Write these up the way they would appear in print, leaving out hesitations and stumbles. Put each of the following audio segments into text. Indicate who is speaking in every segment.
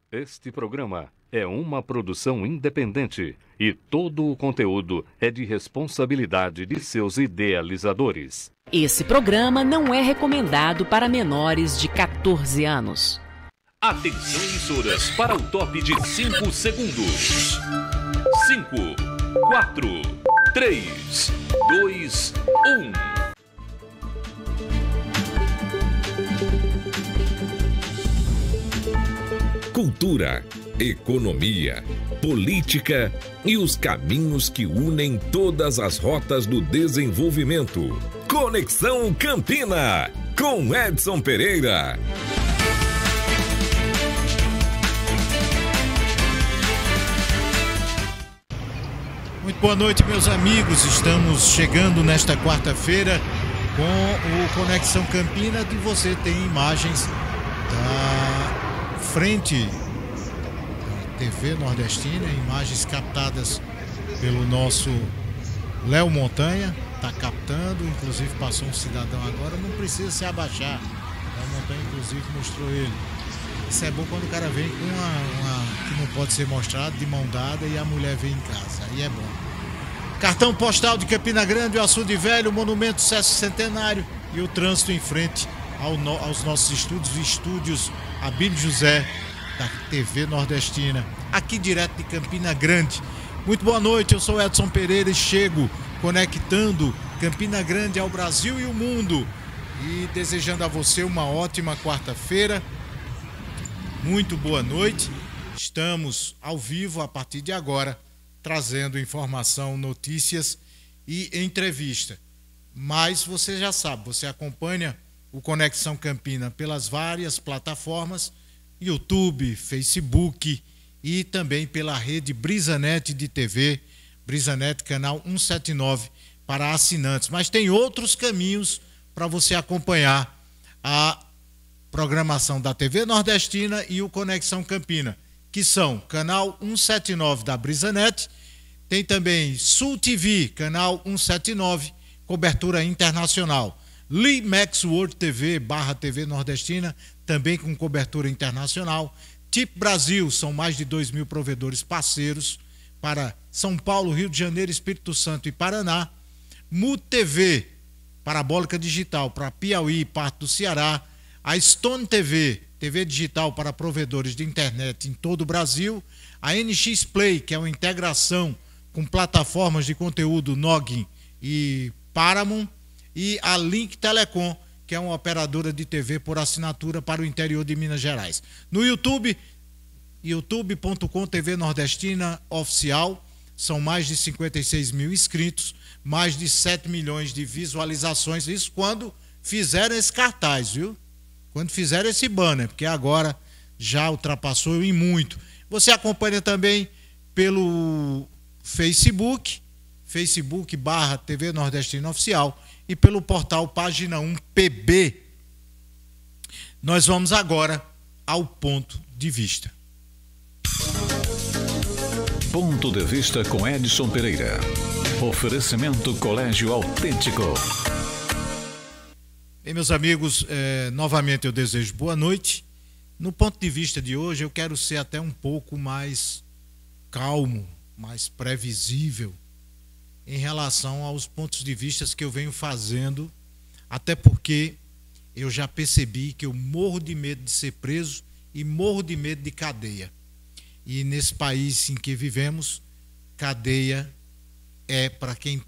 Speaker 1: Este programa é uma produção independente e todo o conteúdo é de responsabilidade de seus idealizadores.
Speaker 2: Esse programa não é recomendado para menores de 14 anos.
Speaker 3: Atenção, emissoras, para o top de 5 segundos. 5, 4, 3, 2, 1. Cultura, economia, política e os caminhos que unem todas as rotas do desenvolvimento. Conexão Campina, com Edson Pereira.
Speaker 4: Muito boa noite, meus amigos. Estamos chegando nesta quarta-feira com o Conexão Campina, e você tem imagens da frente da TV Nordestina, imagens captadas pelo nosso Léo Montanha, está captando, inclusive passou um cidadão agora, não precisa se abaixar. Léo Montanha inclusive mostrou ele. Isso é bom quando o cara vem com uma que não pode ser mostrado, de mão dada, e a mulher vem em casa, aí é bom. Cartão postal de Campina Grande, o Açude Velho, o Monumento Sesquicentenário e o trânsito em frente aos nossos estúdios Abílio José, da TV Nordestina, aqui direto de Campina Grande. Muito boa noite, eu sou Edson Pereira e chego conectando Campina Grande ao Brasil e o mundo, e desejando a você uma ótima quarta-feira. Muito boa noite. Estamos ao vivo a partir de agora, trazendo informação, notícias e entrevista. Mas você já sabe, você acompanha o Conexão Campina pelas várias plataformas, YouTube, Facebook e também pela rede Brisanet de TV, Brisanet canal 179 para assinantes. Mas tem outros caminhos para você acompanhar a programação da TV Nordestina e o Conexão Campina, que são canal 179 da Brisanet, tem também Sul TV, canal 179, cobertura internacional. Limax World TV, /TV Nordestina, também com cobertura internacional. TIP Brasil, são mais de 2.000 provedores parceiros para São Paulo, Rio de Janeiro, Espírito Santo e Paraná. MUD TV, parabólica digital para Piauí e parte do Ceará. A Stone TV, TV digital para provedores de internet em todo o Brasil. A NX Play, que é uma integração com plataformas de conteúdo Noggin e Paramount. E a Link Telecom, que é uma operadora de TV por assinatura para o interior de Minas Gerais. No YouTube, youtube.com TV Nordestina Oficial, são mais de 56 mil inscritos, mais de 7 milhões de visualizações, isso quando fizeram esse cartaz, viu? Quando fizeram esse banner, porque agora já ultrapassou em muito. Você acompanha também pelo Facebook, /TV Nordestina Oficial, e pelo portal Página 1 PB. Nós vamos agora ao ponto de vista.
Speaker 3: Ponto de vista com Edson Pereira. Oferecimento Colégio Autêntico.
Speaker 4: Bem, meus amigos, novamente eu desejo boa noite. No ponto de vista de hoje, eu quero ser até um pouco mais calmo, mais previsível em relação aos pontos de vista que eu venho fazendo, até porque eu já percebi que eu morro de medo de ser preso e morro de medo de cadeia. E nesse país em que vivemos, cadeia é para quem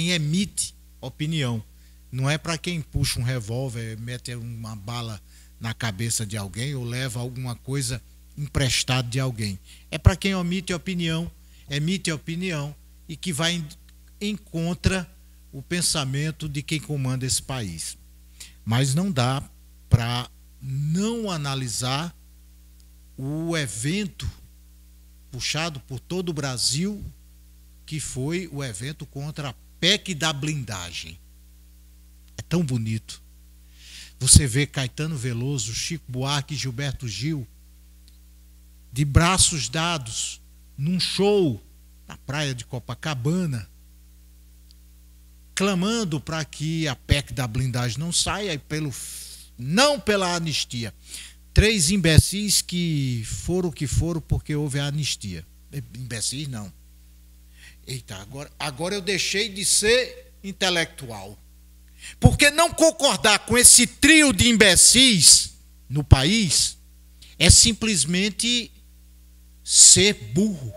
Speaker 4: emite opinião, não é para quem puxa um revólver, mete uma bala na cabeça de alguém ou leva alguma coisa emprestada de alguém. É para quem emite opinião e que vai em contra o pensamento de quem comanda esse país. Mas não dá para não analisar o evento puxado por todo o Brasil, que foi o evento contra a PEC da blindagem. É tão bonito. Você vê Caetano Veloso, Chico Buarque e Gilberto Gil de braços dados num show na praia de Copacabana, clamando para que a PEC da blindagem não saia, não pela anistia, 3 imbecis que foram o que foram porque houve a anistia. Imbecis não. Eita, agora eu deixei de ser intelectual. Porque não concordar com esse trio de imbecis no país é simplesmente ser burro.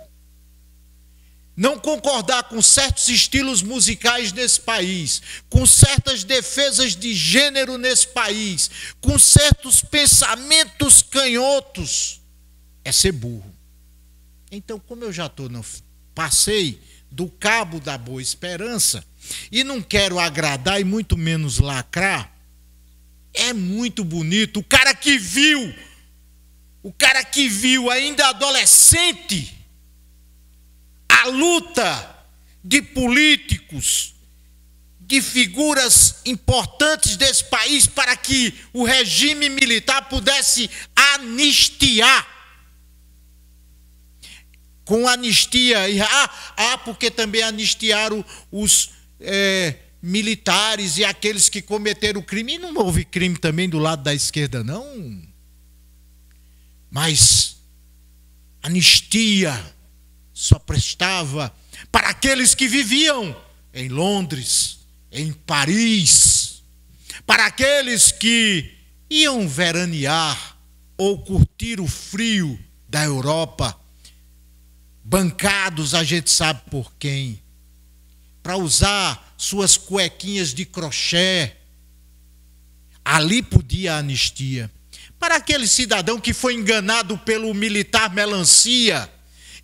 Speaker 4: Não concordar com certos estilos musicais nesse país, com certas defesas de gênero nesse país, com certos pensamentos canhotos, é ser burro. Então, como eu já passei do cabo da boa esperança e não quero agradar e muito menos lacrar, é muito bonito. O cara que viu ainda adolescente a luta de políticos, de figuras importantes desse país para que o regime militar pudesse anistiar. Com anistia, porque também anistiaram os militares e aqueles que cometeram crime. E não houve crime também do lado da esquerda, não. Mas anistia só prestava para aqueles que viviam em Londres, em Paris, para aqueles que iam veranear ou curtir o frio da Europa, bancados a gente sabe por quem, para usar suas cuequinhas de crochê. Ali podia a anistia. Para aquele cidadão que foi enganado pelo militar melancia,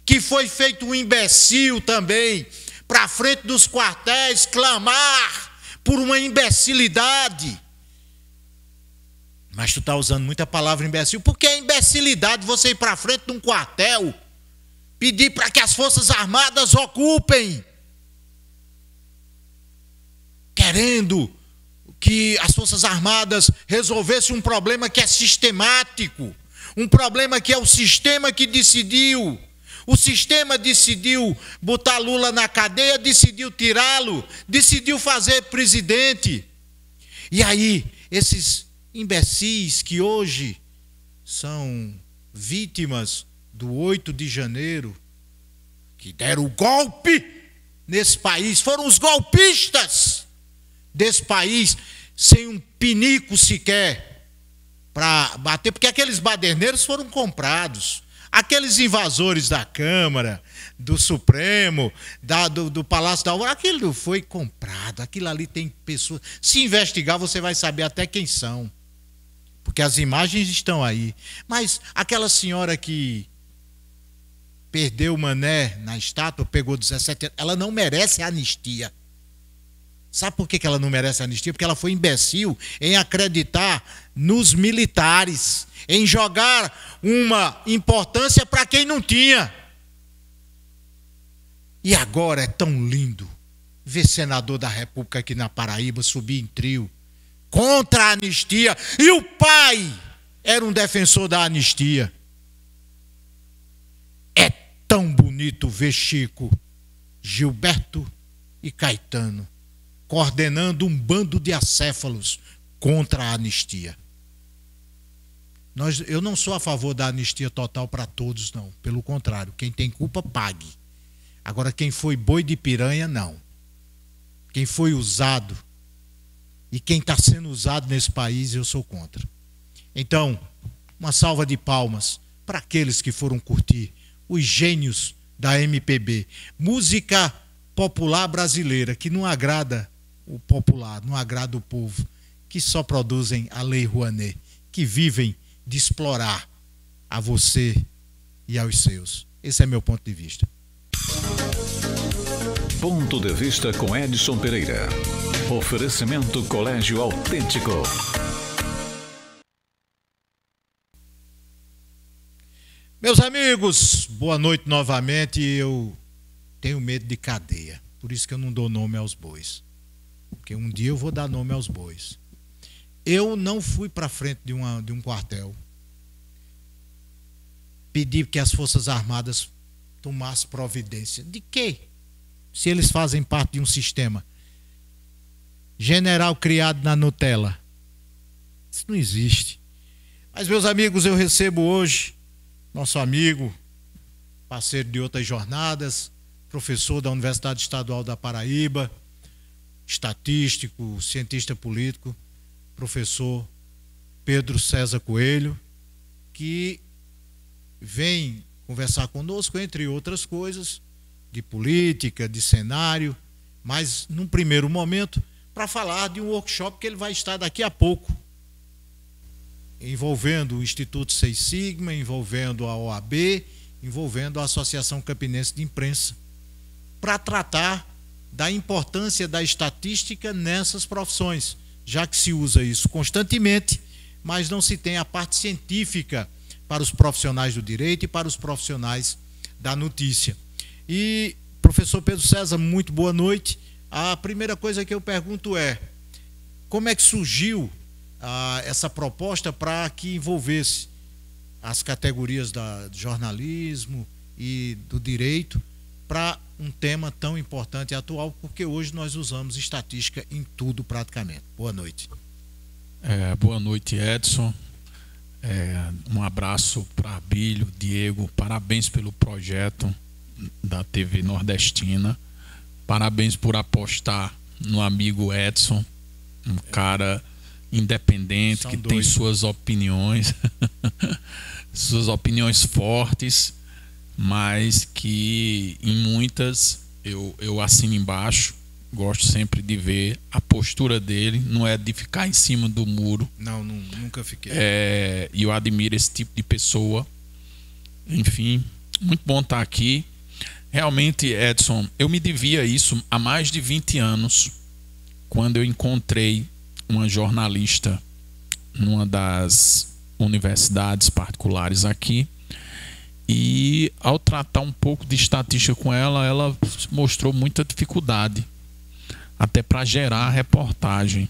Speaker 4: que foi feito um imbecil também, para frente dos quartéis clamar por uma imbecilidade. Mas tu está usando muita palavra imbecil, porque é imbecilidade você ir para frente de um quartel, pedir para que as Forças Armadas ocupem, querendo que as Forças Armadas resolvessem um problema que é sistemático, um problema que é o sistema que decidiu. O sistema decidiu botar Lula na cadeia, decidiu tirá-lo, decidiu fazer presidente. E aí, esses imbecis que hoje são vítimas do 8 de janeiro, que deram o golpe nesse país, foram os golpistas desse país, sem um pinico sequer para bater, porque aqueles baderneiros foram comprados. Aqueles invasores da Câmara, do Supremo, do Palácio da Alvorada, aquilo foi comprado, aquilo ali tem pessoas. Se investigar, você vai saber até quem são, porque as imagens estão aí. Mas aquela senhora que perdeu o mané na estátua, pegou 17 anos, ela não merece a anistia. Sabe por que ela não merece a anistia? Porque ela foi imbecil em acreditar nos militares, em jogar uma importância para quem não tinha. E agora é tão lindo ver senador da República aqui na Paraíba subir em trio contra a anistia. E o pai era um defensor da anistia. É tão bonito ver Chico, Gilberto e Caetano coordenando um bando de acéfalos contra a anistia. Eu não sou a favor da anistia total para todos, não. Pelo contrário, quem tem culpa, pague. Agora, quem foi boi de piranha, não. Quem foi usado e quem está sendo usado nesse país, eu sou contra. Então, uma salva de palmas para aqueles que foram curtir os gênios da MPB. Música popular brasileira, que não agrada o popular, não agrada o povo, que só produzem a Lei Rouanet, que vivem de explorar a você e aos seus. Esse é meu ponto de vista.
Speaker 3: Ponto de vista com Edson Pereira. Oferecimento Colégio Autêntico.
Speaker 4: Meus amigos, boa noite novamente. Eu tenho medo de cadeia, por isso que eu não dou nome aos bois. Porque um dia eu vou dar nome aos bois. Eu não fui para frente de um quartel pedir que as Forças Armadas tomassem providência. De quê? Se eles fazem parte de um sistema. General criado na Nutella. Isso não existe. Mas, meus amigos, eu recebo hoje nosso amigo, parceiro de outras jornadas, professor da Universidade Estadual da Paraíba, estatístico, cientista político, professor Pedro César Coelho, que vem conversar conosco, entre outras coisas, de política, de cenário, mas num primeiro momento, para falar de um workshop que ele vai estar daqui a pouco, envolvendo o Instituto Seis Sigma, envolvendo a OAB, envolvendo a Associação Campinense de Imprensa, para tratar da importância da estatística nessas profissões, já que se usa isso constantemente, mas não se tem a parte científica para os profissionais do direito e para os profissionais da notícia. E, professor Pedro César, muito boa noite. A primeira coisa que eu pergunto é, como é que surgiu essa proposta para que envolvesse as categorias do jornalismo e do direito para um tema tão importante e atual, porque hoje nós usamos estatística em tudo praticamente. Boa noite.
Speaker 5: Boa noite, Edson. Um abraço para Abílio, Diego, parabéns pelo projeto da TV Nordestina, parabéns por apostar no amigo Edson, um cara independente, que tem suas opiniões, suas opiniões fortes, mas que em muitas eu assino embaixo. Gosto sempre de ver a postura dele, não é de ficar em cima do muro.
Speaker 4: Não, nunca fiquei.
Speaker 5: E eu admiro esse tipo de pessoa. Enfim, muito bom estar aqui. Realmente, Edson, eu me devia isso há mais de 20 anos, quando eu encontrei uma jornalista numa das universidades particulares aqui. E ao tratar um pouco de estatística com ela, ela mostrou muita dificuldade até para gerar a reportagem.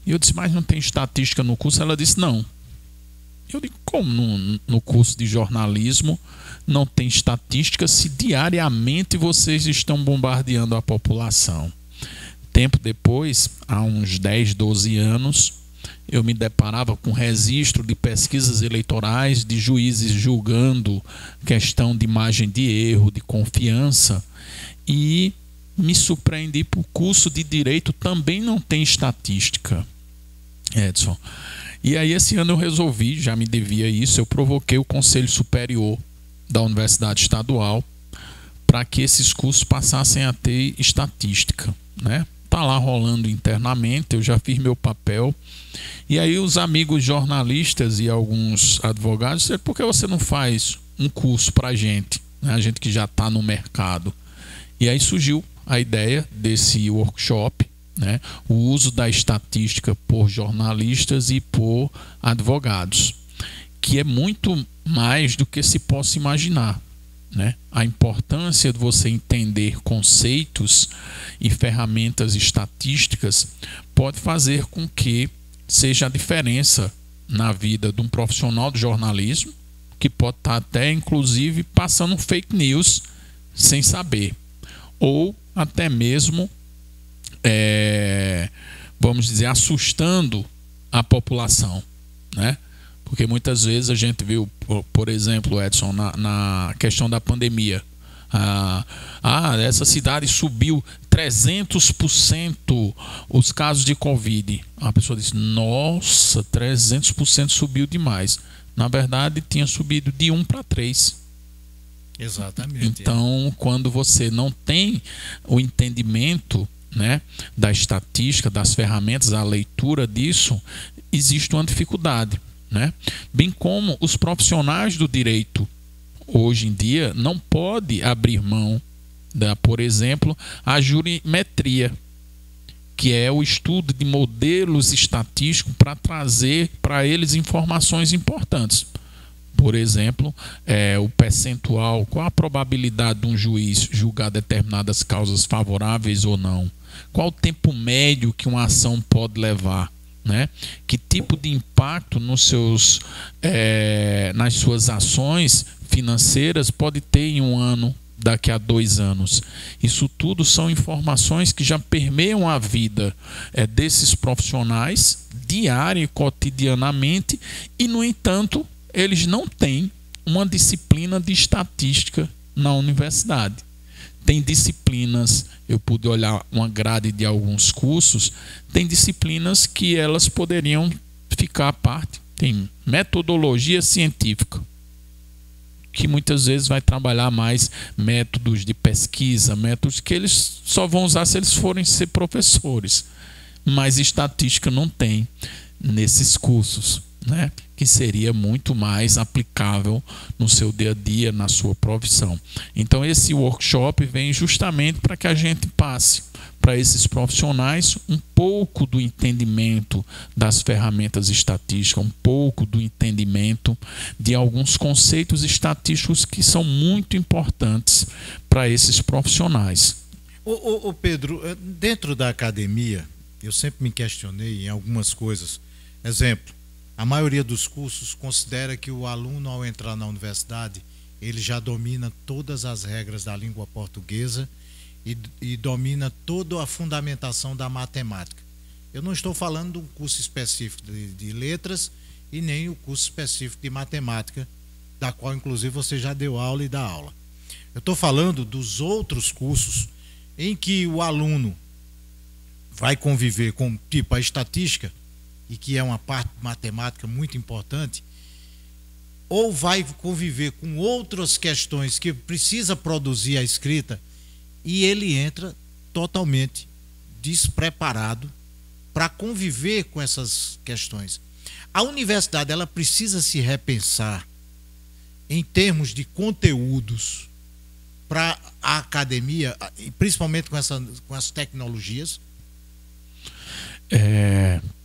Speaker 5: E eu disse, mas não tem estatística no curso? Ela disse, não. Eu digo, como no curso de jornalismo não tem estatística se diariamente vocês estão bombardeando a população? Tempo depois, há uns 10, 12 anos, eu me deparava com registro de pesquisas eleitorais, de juízes julgando questão de margem de erro, de confiança, e me surpreendi por curso de Direito também não tem estatística, Edson. E aí esse ano eu resolvi, já me devia isso, eu provoquei o Conselho Superior da Universidade Estadual para que esses cursos passassem a ter estatística, né? Tá lá rolando internamente, eu já fiz meu papel. E aí os amigos jornalistas e alguns advogados disseram, por que você não faz um curso para a gente, né? A gente que já está no mercado. E aí surgiu a ideia desse workshop, né? O uso da estatística por jornalistas e por advogados, que é muito mais do que se possa imaginar, né? A importância de você entender conceitos e ferramentas estatísticas pode fazer com que seja a diferença na vida de um profissional de jornalismo, que pode estar até inclusive passando fake news sem saber, ou até mesmo vamos dizer, assustando a população, né? Porque muitas vezes a gente viu, por exemplo, Edson, na questão da pandemia, essa cidade subiu 300% os casos de Covid. A pessoa disse, nossa, 300% subiu demais. Na verdade, tinha subido de 1 para 3.
Speaker 4: Exatamente.
Speaker 5: Então, quando você não tem o entendimento, né, da estatística, das ferramentas, a leitura disso, existe uma dificuldade, né? Bem como os profissionais do direito hoje em dia não podem abrir mão da, por exemplo, a jurimetria, que é o estudo de modelos estatísticos para trazer para eles informações importantes. Por exemplo, o percentual, qual a probabilidade de um juiz julgar determinadas causas favoráveis ou não? Qual o tempo médio que uma ação pode levar, né? Que tipo de impacto nas suas ações financeiras pode ter em um ano daqui a 2 anos. Isso tudo são informações que já permeiam a vida desses profissionais diária e cotidianamente, e, no entanto, eles não têm uma disciplina de estatística na universidade. Tem disciplinas, eu pude olhar uma grade de alguns cursos, tem disciplinas que elas poderiam ficar à parte. Tem metodologia científica, que muitas vezes vai trabalhar mais métodos de pesquisa, métodos que eles só vão usar se eles forem ser professores. Mas estatística não tem nesses cursos, né? Que seria muito mais aplicável no seu dia a dia, na sua profissão. Então esse workshop vem justamente para que a gente passe para esses profissionais um pouco do entendimento das ferramentas estatísticas, um pouco do entendimento de alguns conceitos estatísticos que são muito importantes para esses profissionais.
Speaker 4: Ô Pedro, dentro da academia, eu sempre me questionei em algumas coisas. Exemplo, a maioria dos cursos considera que o aluno, ao entrar na universidade, ele já domina todas as regras da língua portuguesa e domina toda a fundamentação da matemática. Eu não estou falando de um curso específico de letras e nem o curso específico de matemática, da qual inclusive você já deu aula e dá aula. Eu estou falando dos outros cursos em que o aluno vai conviver com, tipo, a estatística, e que é uma parte matemática muito importante, ou vai conviver com outras questões que precisa produzir a escrita, e ele entra totalmente despreparado para conviver com essas questões. A universidade, ela precisa se repensar em termos de conteúdos para a academia, principalmente com as tecnologias.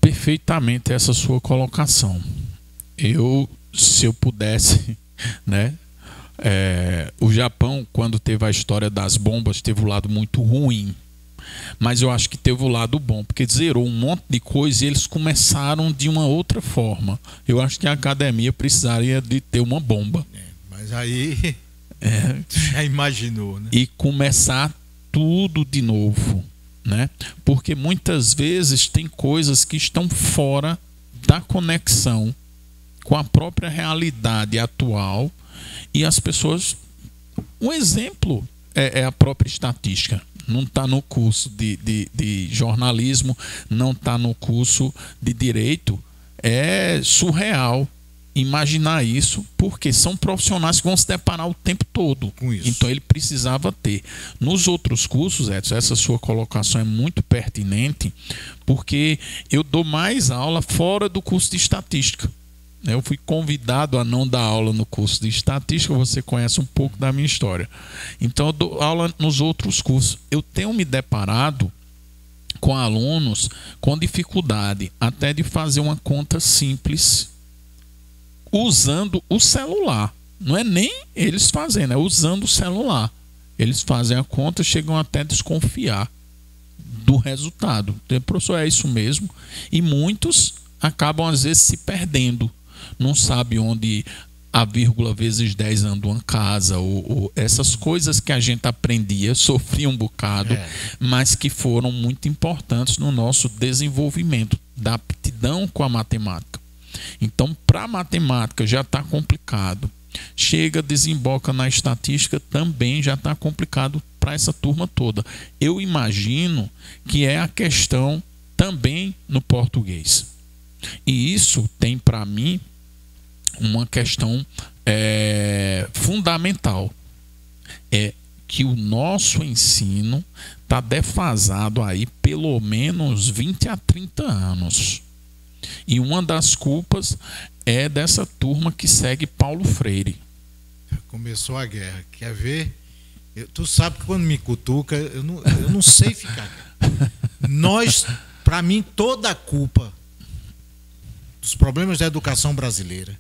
Speaker 5: Perfeitamente essa sua colocação. Se eu pudesse, né? O Japão, quando teve a história das bombas, teve um lado muito ruim, mas eu acho que teve o lado bom, porque zerou um monte de coisa e eles começaram de uma outra forma. Eu acho que a academia precisaria de ter uma bomba.
Speaker 4: Mas aí já imaginou, né?
Speaker 5: E começar tudo de novo, né? Porque muitas vezes tem coisas que estão fora da conexão com a própria realidade atual, e as pessoas... Um exemplo é a própria estatística. Não está no curso de jornalismo, não está no curso de direito. É surreal imaginar isso, porque são profissionais que vão se deparar o tempo todo com isso. Então ele precisava ter. Nos outros cursos, Edson, essa sua colocação é muito pertinente, porque eu dou mais aula fora do curso de estatística. Eu fui convidado a não dar aula no curso de estatística, você conhece um pouco da minha história. Então eu dou aula nos outros cursos. Eu tenho me deparado com alunos com dificuldade até de fazer uma conta simples usando o celular. Não é nem eles fazendo, é usando o celular. Eles fazem a conta, chegam até a desconfiar do resultado. Então, professor, é isso mesmo. E muitos acabam às vezes se perdendo. Não sabe onde a vírgula vezes 10 anda uma casa, ou essas coisas que a gente aprendia, sofria um bocado, mas que foram muito importantes no nosso desenvolvimento da aptidão com a matemática. Então, para a matemática já está complicado. Chega, desemboca na estatística, também já está complicado para essa turma toda. Eu imagino que é a questão também no português. E isso tem para mim uma questão fundamental. É que o nosso ensino está defasado aí pelo menos 20 a 30 anos. E uma das culpas é dessa turma que segue Paulo Freire.
Speaker 4: Começou a guerra. Quer ver? Tu sabe que quando me cutuca, eu não sei ficar. Para mim, toda a culpa dos problemas da educação brasileira,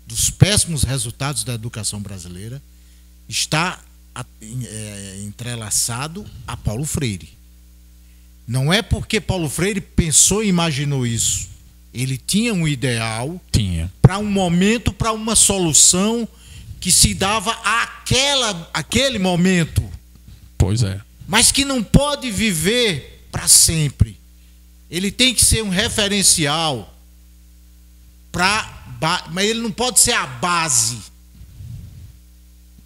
Speaker 4: dos péssimos resultados da educação brasileira, está entrelaçado a Paulo Freire. Não é porque Paulo Freire pensou e imaginou isso. Ele tinha um ideal para um momento, para uma solução que se dava aquele momento.
Speaker 5: Pois é.
Speaker 4: Mas que não pode viver para sempre. Ele tem que ser um referencial mas ele não pode ser a base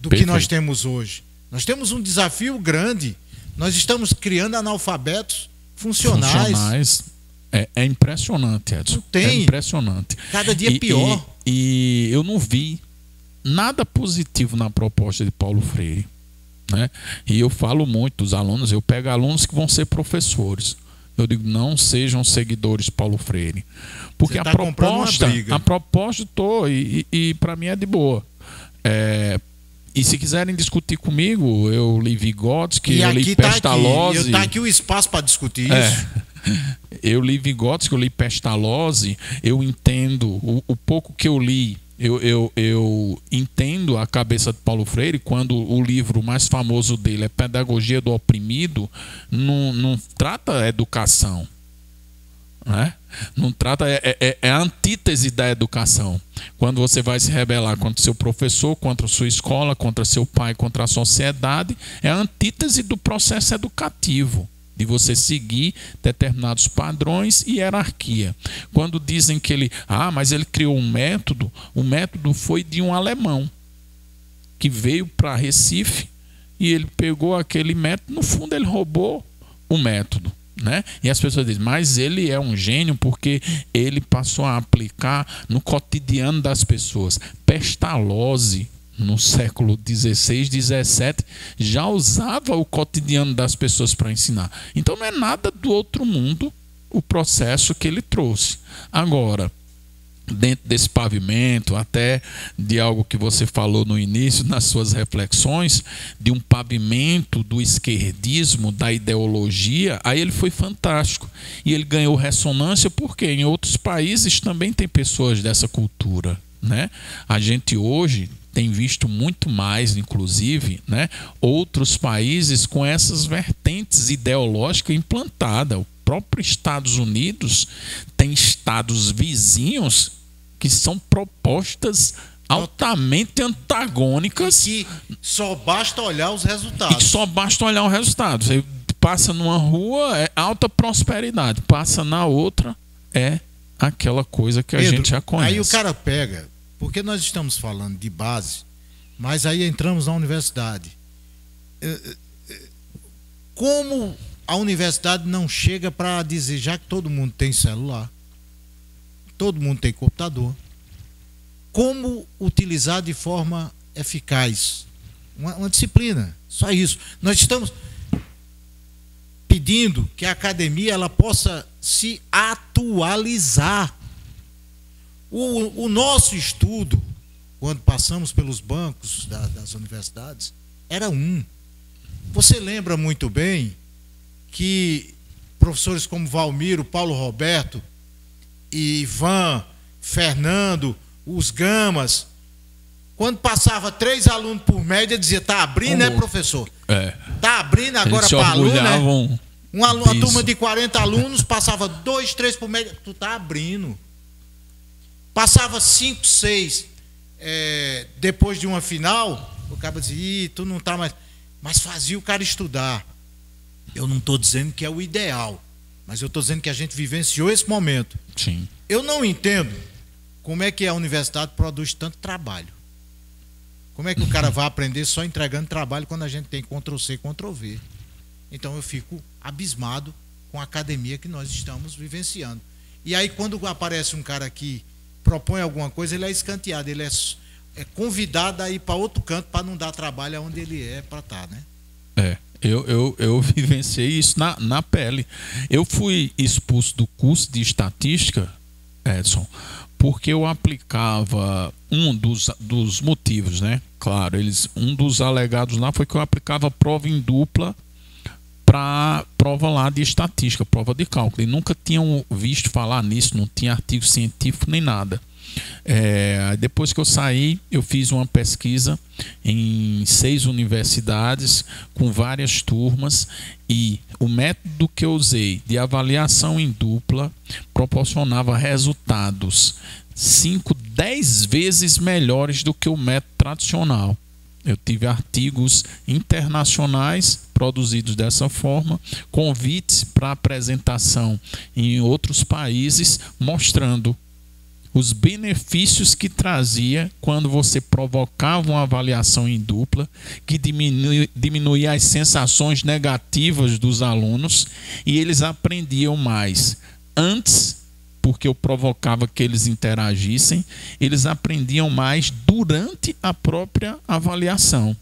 Speaker 4: do que nós temos hoje. Nós temos um desafio grande. Nós estamos criando analfabetos funcionais.
Speaker 5: É impressionante, Edson.
Speaker 4: Tem.
Speaker 5: É impressionante.
Speaker 4: Cada dia pior.
Speaker 5: E eu não vi nada positivo na proposta de Paulo Freire, né? E eu falo muito dos alunos, eu pego alunos que vão ser professores. Eu digo, não sejam seguidores de Paulo Freire. Porque a proposta e para mim é de boa. E se quiserem discutir comigo, eu li Vygotsky, eu li Pestalozzi.
Speaker 4: Tá aqui o espaço para discutir isso.
Speaker 5: Eu li Vygotsky, eu li Pestalozzi, eu entendo o pouco que eu li. Eu entendo a cabeça de Paulo Freire quando o livro mais famoso dele é Pedagogia do Oprimido. Não trata educação, né? Não trata, é a antítese da educação. Quando você vai se rebelar contra seu professor, contra sua escola, contra seu pai, contra a sociedade, é a antítese do processo educativo, de você seguir determinados padrões e hierarquia. Quando dizem que mas ele criou um método, o método foi de um alemão que veio para Recife e ele pegou aquele método, no fundo ele roubou o método, né? E as pessoas dizem, mas ele é um gênio porque ele passou a aplicar no cotidiano das pessoas. Pestalozzi, no século XVI, XVII, já usava o cotidiano das pessoas para ensinar. Então não é nada do outro mundo o processo que ele trouxe. Agora, dentro desse pavimento, até de algo que você falou no início, nas suas reflexões, de um pavimento do esquerdismo, da ideologia, aí ele foi fantástico. E ele ganhou ressonância porque em outros países também tem pessoas dessa cultura, né? A gente hoje tem visto muito mais, inclusive, né, outros países com essas vertentes ideológicas implantadas. O próprio Estados Unidos tem estados vizinhos que são propostas altamente antagônicas.
Speaker 4: E só basta olhar os resultados.
Speaker 5: Você passa numa rua, é alta prosperidade. Passa na outra, é aquela coisa que a gente já conhece.
Speaker 4: Aí o cara pega, porque nós estamos falando de base, mas aí entramos na universidade. Como a universidade não chega para dizer, já que todo mundo tem celular, todo mundo tem computador, como utilizar de forma eficaz uma disciplina, só isso. Nós estamos pedindo que a academia ela possa se atualizar. O nosso estudo, quando passamos pelos bancos das universidades, era Você lembra muito bem que professores como Valmiro, Paulo Roberto, Ivan, Fernando, os Gamas, quando passava 3 alunos por média, dizia, tá abrindo, né, professor? Tá abrindo agora para aluno, né? Uma turma de 40 alunos, passava 2, 3 por média, tu tá abrindo. Passava 5, 6, depois de uma final, o cara dizia, tu não tá mais... Mas fazia o cara estudar. Eu não estou dizendo que é o ideal, mas eu estou dizendo que a gente vivenciou esse momento.
Speaker 5: Sim.
Speaker 4: Eu não entendo como é que a universidade produz tanto trabalho. Como é que o cara vai aprender só entregando trabalho quando a gente tem Ctrl+C, Ctrl+V? Então eu fico abismado com a academia que nós estamos vivenciando. E aí quando aparece um cara que propõe alguma coisa, ele é escanteado, ele é convidado a ir para outro canto para não dar trabalho aonde ele é para estar, né?
Speaker 5: Eu vivenciei isso na pele. Eu fui expulso do curso de estatística, Edson, porque eu aplicava um dos motivos, né? Claro, um dos alegados lá foi que eu aplicava prova em dupla para prova lá de estatística, prova de cálculo. E nunca tinham visto falar nisso, não tinha artigo científico nem nada. Depois que eu saí, eu fiz uma pesquisa em 6 universidades com várias turmas e o método que eu usei de avaliação em dupla proporcionava resultados 5, 10 vezes melhores do que o método tradicional. Eu tive artigos internacionais produzidos dessa forma, convites para apresentação em outros países, mostrando os benefícios que trazia quando você provocava uma avaliação em dupla, que diminuía as sensações negativas dos alunos e eles aprendiam mais. Antes, porque eu provocava que eles interagissem, eles aprendiam mais durante a própria avaliação.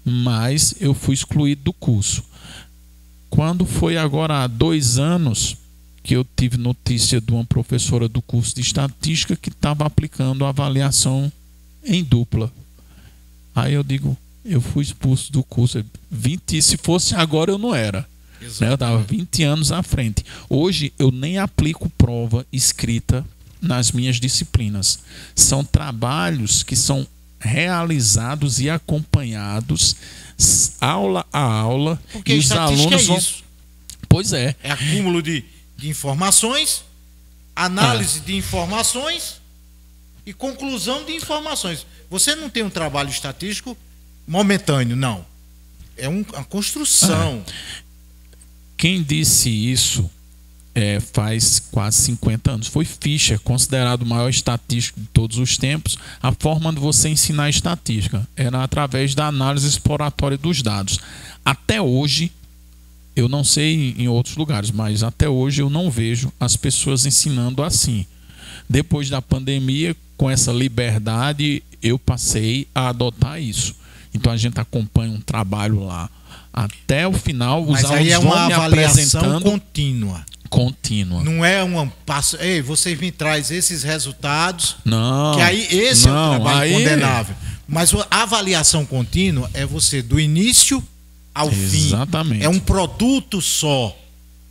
Speaker 5: Mas eu fui excluído do curso. Quando foi agora há 2 anos que eu tive notícia de uma professora do curso de estatística que estava aplicando a avaliação em dupla. Aí eu digo, eu fui expulso do curso. 20, se fosse agora eu não era. Né? Eu estava 20 anos à frente. Hoje eu nem aplico prova escrita nas minhas disciplinas. São trabalhos que são realizados e acompanhados aula a aula.
Speaker 4: Porque
Speaker 5: e os alunos vão...
Speaker 4: isso.
Speaker 5: Pois é.
Speaker 4: É acúmulo de informações, análise de informações e conclusão de informações. Você não tem um trabalho estatístico momentâneo, não. É uma construção.
Speaker 5: Quem disse isso faz quase 50 anos. Foi Fischer, considerado o maior estatístico de todos os tempos. A forma de você ensinar estatística era através da análise exploratória dos dados. Até hoje, eu não sei em outros lugares, mas até hoje eu não vejo as pessoas ensinando assim. Depois da pandemia, com essa liberdade, eu passei a adotar isso. Então a gente acompanha um trabalho lá até o final, os alunos
Speaker 4: aí é uma
Speaker 5: vão me
Speaker 4: avaliação
Speaker 5: apresentando
Speaker 4: contínua. Não é uma passo. Ei, você me traz esses resultados.
Speaker 5: Não.
Speaker 4: Que aí esse é o trabalho condenável. Mas a avaliação contínua é você do início ao fim.
Speaker 5: Exatamente.
Speaker 4: É um produto só.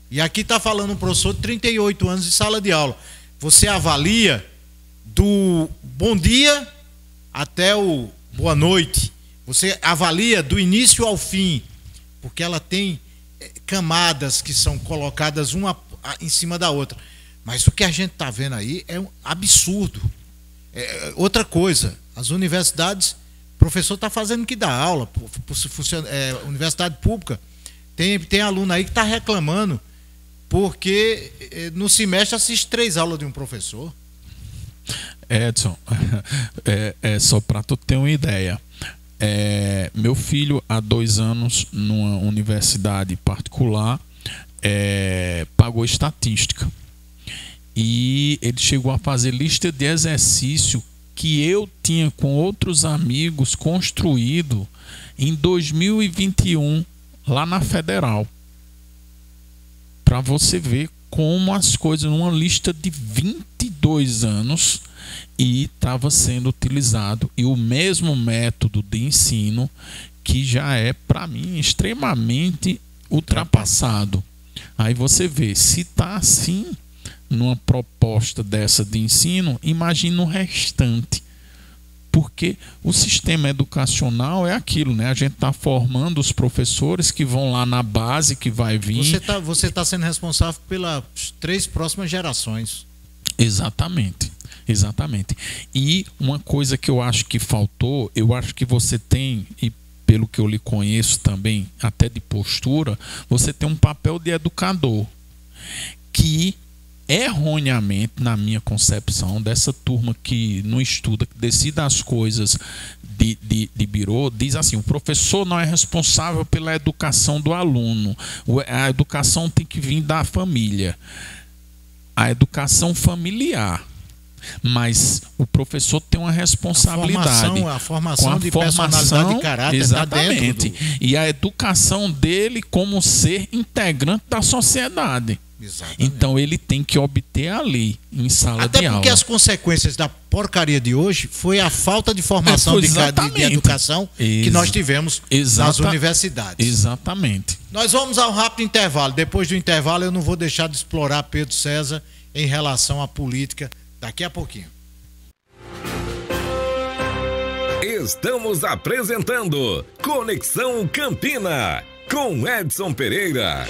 Speaker 4: E aqui está falando um professor de 38 anos de sala de aula. Você avalia do bom dia até o boa noite. Você avalia do início ao fim. Porque ela tem camadas que são colocadas uma em cima da outra. Mas o que a gente está vendo aí é um absurdo. Outra coisa, as universidades, o professor está fazendo que dá aula, universidade pública, tem aluno aí que está reclamando porque no semestre assiste 3 aulas de um professor.
Speaker 5: Edson, só para tu ter uma ideia. Meu filho, há 2 anos, numa universidade particular, pagou estatística. E ele chegou a fazer lista de exercício que eu tinha com outros amigos construído em 2021, lá na Federal. Para você ver como as coisas, numa lista de 22 anos, e estava sendo utilizado, e o mesmo método de ensino que já é, para mim, extremamente ultrapassado. Aí você vê, se está assim numa proposta dessa de ensino, imagina o restante. Porque o sistema educacional é aquilo, né? A gente está formando os professores que vão lá na base, que vai vir...
Speaker 4: Você tá sendo responsável pelas 3 próximas gerações.
Speaker 5: Exatamente. Exatamente. E uma coisa que eu acho que faltou, eu acho que você tem, e pelo que eu lhe conheço também, até de postura, você tem um papel de educador que, erroneamente, na minha concepção, dessa turma que não estuda, que decide as coisas de birô, diz assim: o professor não é responsável pela educação do aluno, a educação tem que vir da família, a educação familiar. Mas o professor tem uma responsabilidade
Speaker 4: a formação de personalidade e caráter.
Speaker 5: Exatamente.
Speaker 4: Tá dentro
Speaker 5: E a educação dele como ser integrante da sociedade.
Speaker 4: Exatamente.
Speaker 5: Então ele tem que obter ali, em sala de aula.
Speaker 4: Até porque as consequências da porcaria de hoje foi a falta de formação de educação que nós tivemos nas universidades.
Speaker 5: Exatamente.
Speaker 4: Nós vamos ao rápido intervalo. Depois do intervalo eu não vou deixar de explorar Pedro César em relação à política daqui a pouquinho.
Speaker 6: Estamos apresentando Conexão Campina com Edson Pereira.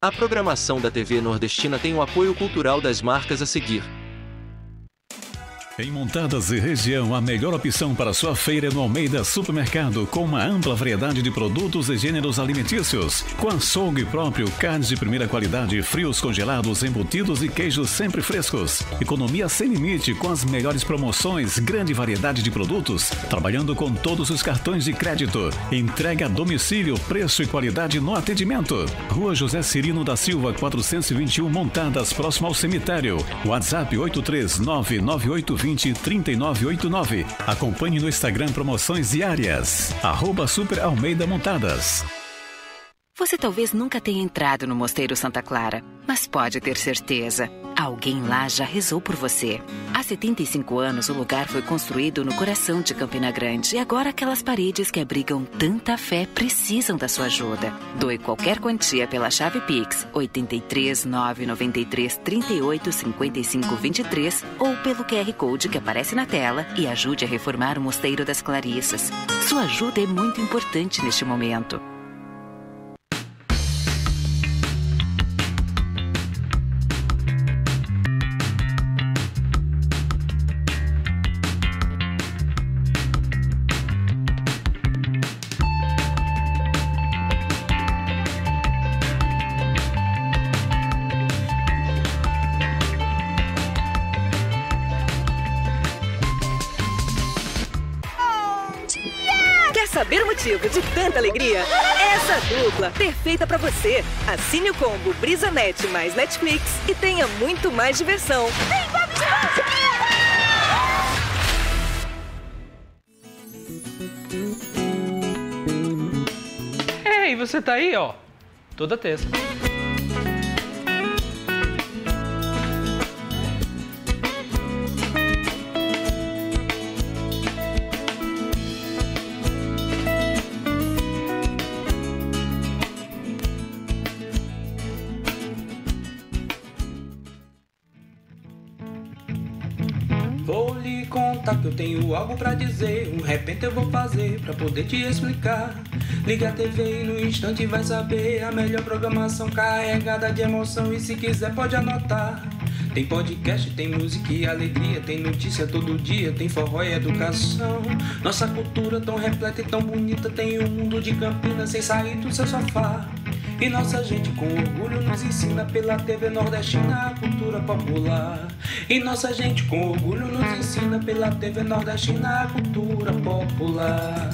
Speaker 7: A programação da TV nordestina tem o apoio cultural das marcas a seguir:
Speaker 3: Em Montadas e região, a melhor opção para sua feira é no Almeida Supermercado, com uma ampla variedade de produtos e gêneros alimentícios, com açougue próprio, carnes de primeira qualidade, frios congelados, embutidos e queijos sempre frescos. Economia sem limite, com as melhores promoções, grande variedade de produtos, trabalhando com todos os cartões de crédito. Entrega a domicílio, preço e qualidade no atendimento. Rua José Cirino da Silva, 421, Montadas, próximo ao cemitério. WhatsApp 83998203989. Acompanhe no Instagram promoções diárias. @Super Almeida Montadas.
Speaker 2: Você talvez nunca tenha entrado no Mosteiro Santa Clara, mas pode ter certeza, alguém lá já rezou por você. Há 75 anos, o lugar foi construído no coração de Campina Grande e agora aquelas paredes que abrigam tanta fé precisam da sua ajuda. Doe qualquer quantia pela chave Pix 83 993 38 55 23 ou pelo QR Code que aparece na tela e ajude a reformar o Mosteiro das Clarissas. Sua ajuda é muito importante neste momento.
Speaker 7: Saber o motivo de tanta alegria? Essa dupla perfeita pra você. Assine o combo BrisaNet mais Netflix e tenha muito mais diversão. Vem, Bob
Speaker 8: de Ei, você tá aí, ó, toda terça.
Speaker 9: Vou lhe contar que eu tenho algo pra dizer. repente eu vou fazer pra poder te explicar. Liga a TV e no instante vai saber a melhor programação carregada de emoção. E se quiser pode anotar. Tem podcast, tem música e alegria, tem notícia todo dia, tem forró e educação. Nossa cultura tão repleta e tão bonita, tem um mundo de Campinas sem sair do seu sofá. E nossa gente com orgulho nos ensina pela TV nordestina a cultura popular. E nossa gente com orgulho nos ensina pela TV nordestina a cultura popular.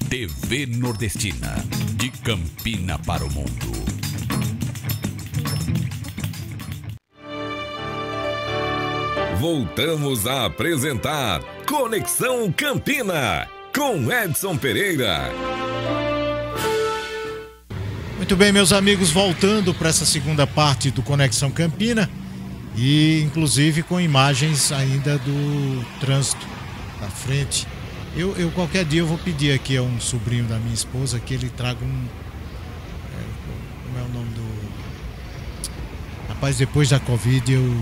Speaker 10: TV Nordestina, de Campina para o mundo.
Speaker 6: Voltamos a apresentar Conexão Campina, com Edson Pereira.
Speaker 4: Muito bem, meus amigos, voltando para essa segunda parte do Conexão Campina e inclusive com imagens ainda do trânsito da frente. Eu qualquer dia eu vou pedir aqui a um sobrinho da minha esposa que ele traga como é o nome do... Rapaz, depois da Covid eu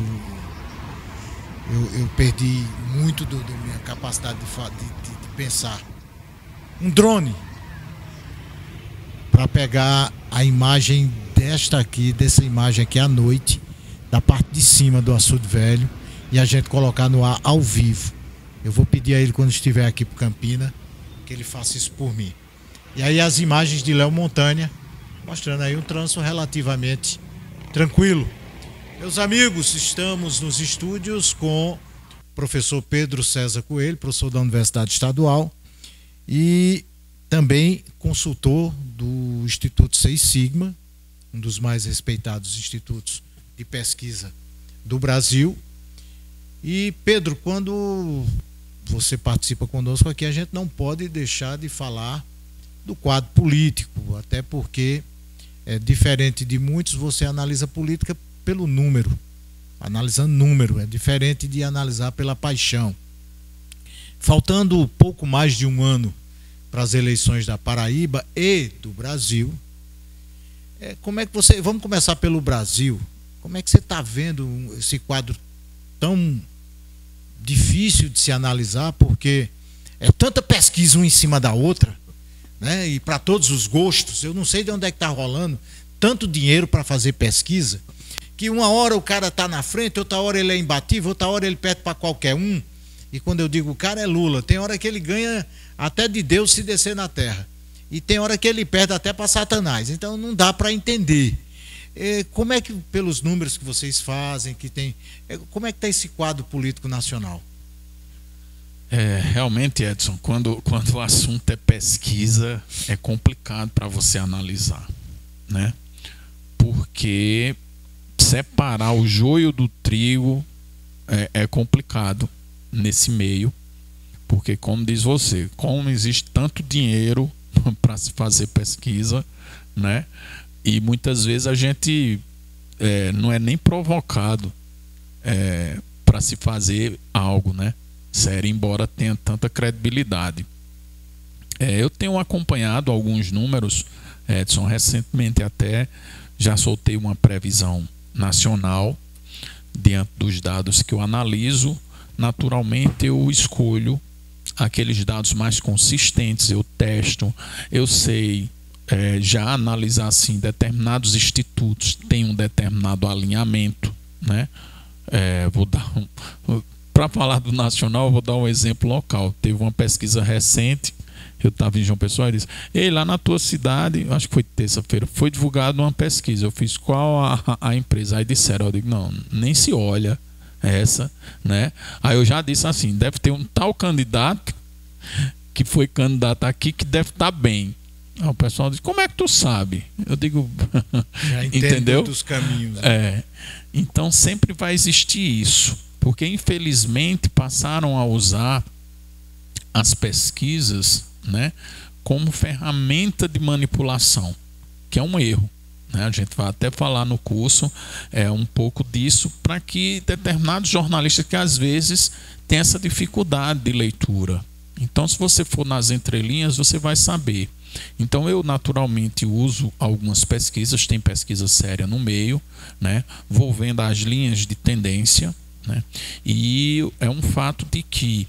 Speaker 4: perdi muito da minha capacidade de pensar. Um drone para pegar a imagem dessa imagem aqui à noite, da parte de cima do Açude Velho, e a gente colocar no ar ao vivo. Eu vou pedir a ele quando estiver aqui por Campina que ele faça isso por mim. E aí as imagens de Léo Montanha mostrando aí um trânsito relativamente tranquilo. Meus amigos, estamos nos estúdios com o professor Pedro César Coelho, professor da Universidade Estadual e também consultor do Instituto Seis Sigma, um dos mais respeitados institutos de pesquisa do Brasil. E Pedro, quando você participa conosco aqui, a gente não pode deixar de falar do quadro político, até porque, diferente de muitos, você analisa política pelo número, analisando número, é diferente de analisar pela paixão. Faltando pouco mais de um ano para as eleições da Paraíba e do Brasil, como é que você... Vamos começar pelo Brasil. Como é que você está vendo esse quadro tão difícil de se analisar, porque é tanta pesquisa uma em cima da outra, né? E para todos os gostos. Eu não sei de onde é que está rolando tanto dinheiro para fazer pesquisa. que uma hora o cara tá na frente, outra hora ele é imbatível, outra hora ele perde para qualquer um. E quando eu digo o cara é Lula, tem hora que ele ganha até de Deus se descer na terra. E tem hora que ele perde até para Satanás. Então não dá para entender. Como é que, pelos números que vocês fazem, como é que está esse quadro político nacional?
Speaker 5: Realmente, Edson, quando o assunto é pesquisa, é complicado para você analisar, né? Porque separar o joio do trigo é complicado nesse meio, porque, como diz você, como existe tanto dinheiro para se fazer pesquisa, né? E muitas vezes a gente não é nem provocado para se fazer algo, né, sério, embora tenha tanta credibilidade. Eu tenho acompanhado alguns números, Edson, recentemente até já soltei uma previsão nacional diante dos dados que eu analiso. Naturalmente eu escolho aqueles dados mais consistentes, eu testo, eu sei já analisar assim, determinados institutos têm um determinado alinhamento, né? Vou dar para falar do nacional, vou dar um exemplo local. Teve uma pesquisa recente, eu estava em João Pessoa e disse: ei, lá na tua cidade, acho que foi terça-feira, foi divulgada uma pesquisa. Eu fiz qual a empresa? Aí disseram, eu digo, não, nem se olha essa, né? Aí eu já disse assim, deve ter um tal candidato que foi candidato aqui que deve estar bem. Aí o pessoal diz, como é que tu sabe? Eu digo,
Speaker 4: já
Speaker 5: entendeu?
Speaker 4: Dos caminhos.
Speaker 5: Então sempre vai existir isso, porque infelizmente passaram a usar as pesquisas, né, como ferramenta de manipulação, que é um erro, né? A gente vai até falar no curso um pouco disso, para que determinados jornalistas que às vezes têm essa dificuldade de leitura. Então, se você for nas entrelinhas, você vai saber. Então, eu naturalmente uso algumas pesquisas, tem pesquisa séria no meio, né? Vou vendo as linhas de tendência, né? E é um fato de que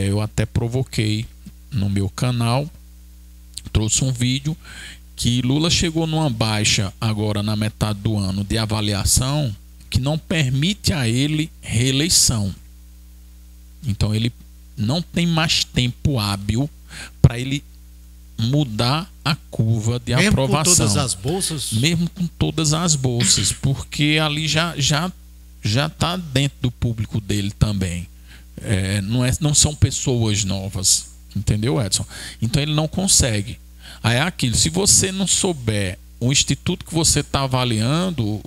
Speaker 5: eu até provoquei no meu canal, trouxe um vídeo que Lula chegou numa baixa agora na metade do ano de avaliação que não permite a ele reeleição. Então ele não tem mais tempo hábil para ele mudar a curva de aprovação.
Speaker 4: Mesmo com todas as bolsas?
Speaker 5: Mesmo com todas as bolsas, porque ali já está dentro do público dele também. Não são pessoas novas, entendeu, Edson? Então ele não consegue. Aí é aquilo, se você não souber o instituto que você está avaliando,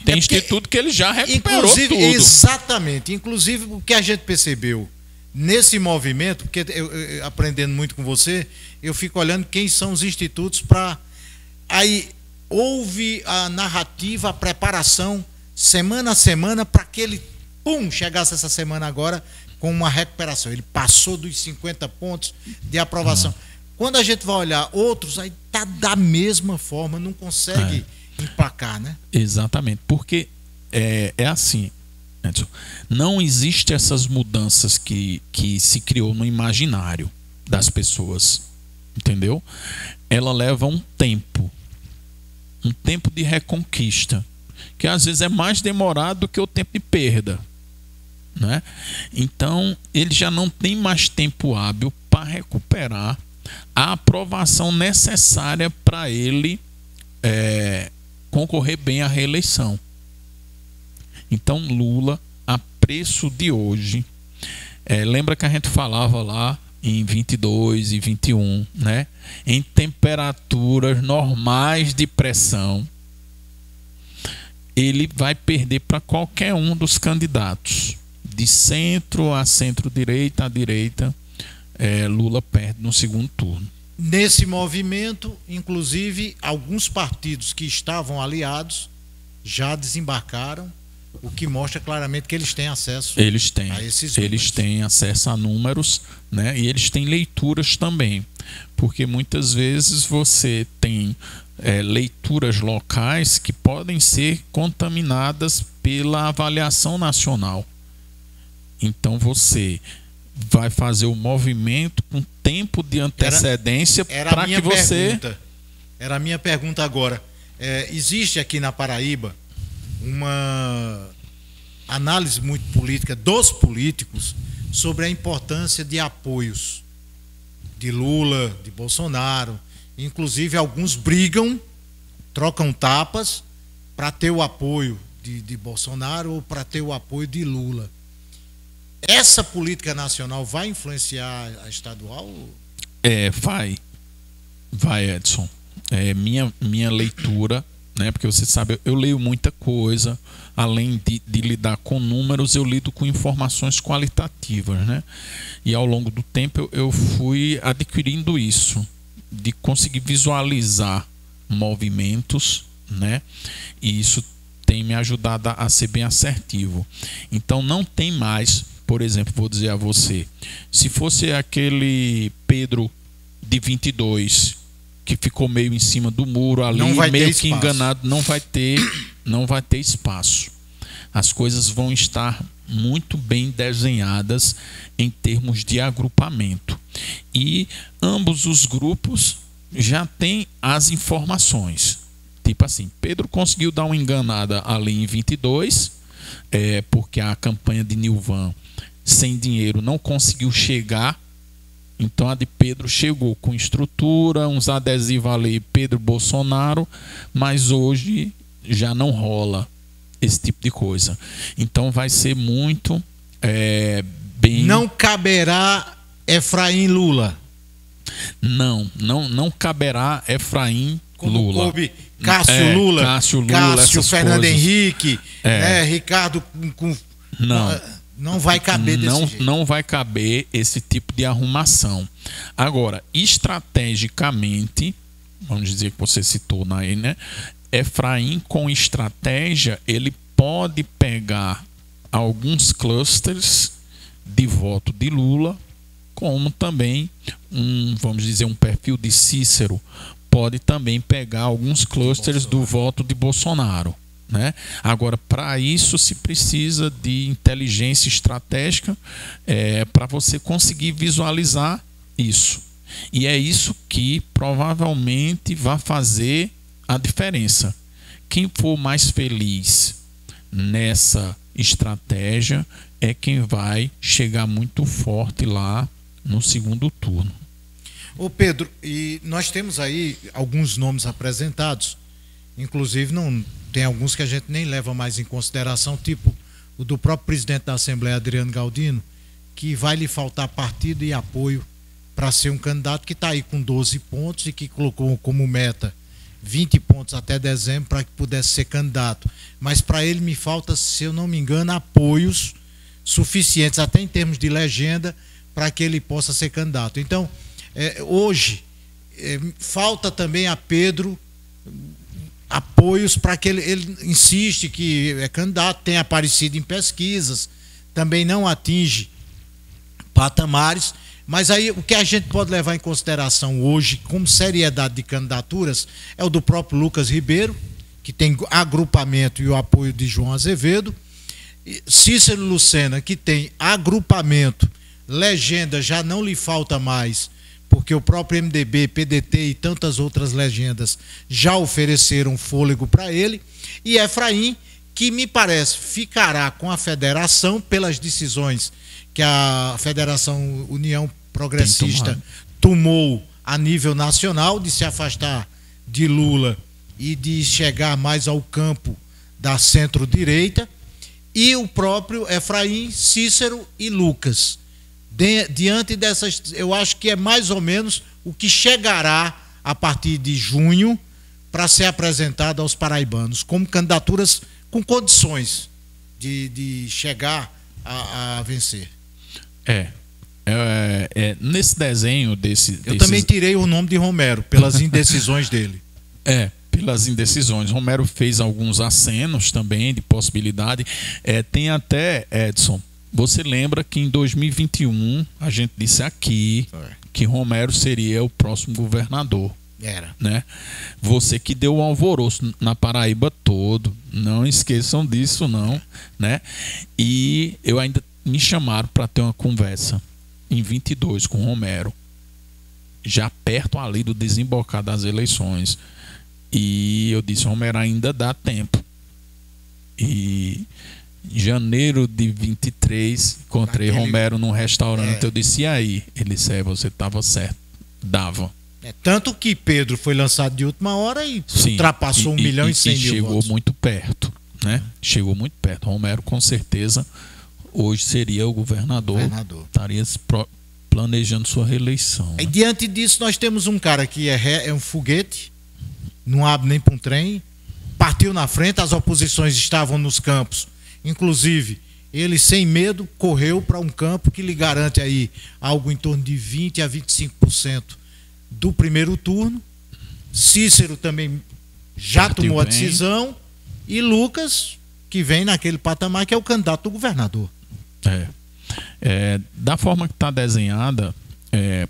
Speaker 5: tem instituto que ele já recuperou tudo.
Speaker 4: Exatamente. Inclusive, o que a gente percebeu nesse movimento, porque eu aprendendo muito com você, eu fico olhando quem são os institutos para... Aí houve a narrativa, a preparação, semana a semana, para que ele, chegasse essa semana agora com uma recuperação. Ele passou dos 50 pontos de aprovação. Quando a gente vai olhar outros, aí tá da mesma forma, não consegue emplacar, né?
Speaker 5: Exatamente, porque é assim, Edson, não existe essas mudanças que se criou no imaginário das pessoas, entendeu? Ela leva um tempo de reconquista, que às vezes é mais demorado do que o tempo de perda, né? Então ele já não tem mais tempo hábil para recuperar a aprovação necessária para ele concorrer bem à reeleição. Então Lula, a preço de hoje, lembra que a gente falava lá em 22 e 21, né? Em temperaturas normais de pressão, ele vai perder para qualquer um dos candidatos, de centro a centro-direita, à direita. Lula perde no segundo turno.
Speaker 4: Nesse movimento, inclusive, alguns partidos que estavam aliados já desembarcaram, o que mostra claramente que eles têm acesso a esses números.
Speaker 5: Eles têm acesso a números, né? E eles têm leituras também, porque muitas vezes você tem leituras locais que podem ser contaminadas pela avaliação nacional. Então você vai fazer o movimento com tempo de antecedência para que você...
Speaker 4: Era a minha pergunta agora. Existe aqui na Paraíba uma análise muito política dos políticos sobre a importância de apoios de Lula, de Bolsonaro. Inclusive, alguns brigam, trocam tapas para ter o apoio de Bolsonaro ou para ter o apoio de Lula. Essa política nacional vai influenciar a estadual?
Speaker 5: Vai, Edson. Minha leitura, né? Porque você sabe, eu leio muita coisa, além de lidar com números, eu lido com informações qualitativas, né? E ao longo do tempo eu fui adquirindo isso, de conseguir visualizar movimentos, né? E isso tem me ajudado a ser bem assertivo. Então não tem mais, por exemplo, vou dizer a você, se fosse aquele Pedro de 22 que ficou meio em cima do muro ali, meio que enganado, não vai ter espaço. As coisas vão estar muito bem desenhadas em termos de agrupamento. E ambos os grupos já têm as informações. Tipo assim, Pedro conseguiu dar uma enganada ali em 22, porque a campanha de Nilvan sem dinheiro não conseguiu chegar. Então a de Pedro chegou com estrutura, uns adesivos ali, Pedro Bolsonaro, mas hoje já não rola esse tipo de coisa. Então vai ser muito bem...
Speaker 4: Não caberá Efraim Lula?
Speaker 5: Não caberá Efraim Lula.
Speaker 4: Coube Cássio Lula,
Speaker 5: Cássio
Speaker 4: Fernando Henrique, Ricardo... Não vai caber desse jeito.
Speaker 5: Não vai caber esse tipo de arrumação. Agora, estrategicamente, vamos dizer que você citou aí, né? Efraim, com estratégia, ele pode pegar alguns clusters de voto de Lula, como também vamos dizer, um perfil de Cícero pode também pegar alguns clusters do voto de Bolsonaro, né? Agora, para isso se precisa de inteligência estratégica para você conseguir visualizar isso. E é isso que provavelmente vai fazer a diferença. Quem for mais feliz nessa estratégia é quem vai chegar muito forte lá no segundo turno.
Speaker 4: Ô Pedro, e nós temos aí alguns nomes apresentados, inclusive não tem alguns que a gente nem leva mais em consideração, tipo o do próprio presidente da Assembleia, Adriano Galdino, que vai lhe faltar partido e apoio para ser um candidato que está aí com 12 pontos e que colocou como meta 20 pontos até dezembro para que pudesse ser candidato. Mas para ele me falta, se eu não me engano, apoios suficientes, até em termos de legenda, para que ele possa ser candidato. Então, hoje, falta também a Pedro apoios para que ele insiste que é candidato, tem aparecido em pesquisas, também não atinge patamares, mas aí o que a gente pode levar em consideração hoje como seriedade de candidaturas é o do próprio Lucas Ribeiro, que tem agrupamento e o apoio de João Azevedo, Cícero Lucena, que tem agrupamento, legenda já não lhe falta mais, porque o próprio MDB, PDT e tantas outras legendas já ofereceram fôlego para ele, e Efraim, que me parece ficará com a federação pelas decisões que a Federação União Progressista tomou a nível nacional, de se afastar de Lula e de chegar mais ao campo da centro-direita, e o próprio Efraim, Cícero e Lucas. Diante dessas, eu acho que é mais ou menos o que chegará a partir de junho para ser apresentado aos paraibanos, como candidaturas com condições de chegar a vencer.
Speaker 5: Nesse desenho
Speaker 4: eu também tirei o nome de Romero pelas indecisões dele.
Speaker 5: Pelas indecisões. Romero fez alguns acenos também de possibilidade. Tem até, Edson, você lembra que em 2021 a gente disse aqui que Romero seria o próximo governador.
Speaker 4: Era.
Speaker 5: Né? Você que deu um alvoroço na Paraíba todo, não esqueçam disso não, né? E eu ainda me chamaram para ter uma conversa em 22 com Romero, já perto ali do desembocar das eleições. E eu disse, Romero, ainda dá tempo. E em janeiro de 23, encontrei Romero num restaurante. Eu disse, e aí? Ele disse, você estava certo. Dava.
Speaker 4: Tanto que Pedro foi lançado de última hora e ultrapassou 1.100.000
Speaker 5: chegou
Speaker 4: votos.
Speaker 5: muito perto, né? Chegou muito perto. Romero, com certeza, hoje seria o governador. Estaria planejando sua reeleição.
Speaker 4: E diante disso, nós temos um cara que é um foguete, não abre nem para um trem, partiu na frente, as oposições estavam nos campos, inclusive ele sem medo correu para um campo que lhe garante aí algo em torno de 20% a 25% do primeiro turno. Cícero também já tomou a decisão, e Lucas, que vem naquele patamar, que é o candidato do governador.
Speaker 5: Da forma que está desenhada,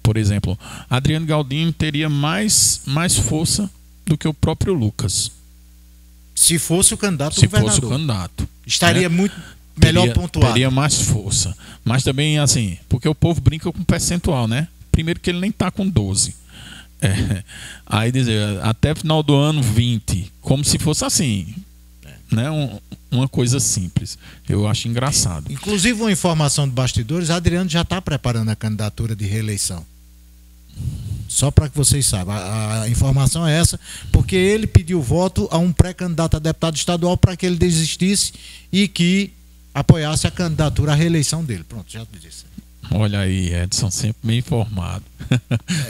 Speaker 5: por exemplo, Adriano Galdino teria mais força do que o próprio Lucas.
Speaker 4: Se fosse o candidato do governador.
Speaker 5: Se fosse o candidato.
Speaker 4: Estaria muito melhor pontuado.
Speaker 5: Teria mais força. Mas também, assim, porque o povo brinca com percentual, né? Primeiro que ele nem está com 12. Aí dizer, até final do ano 20, como se fosse assim, né? Uma coisa simples. Eu acho engraçado.
Speaker 4: Inclusive, uma informação de bastidores, Adriano já está preparando a candidatura de reeleição. Só para que vocês saibam, a informação é essa, porque ele pediu voto a um pré-candidato a deputado estadual para que ele desistisse e que apoiasse a candidatura à reeleição dele. Pronto, já disse.
Speaker 5: Olha aí, Edson, sempre bem informado.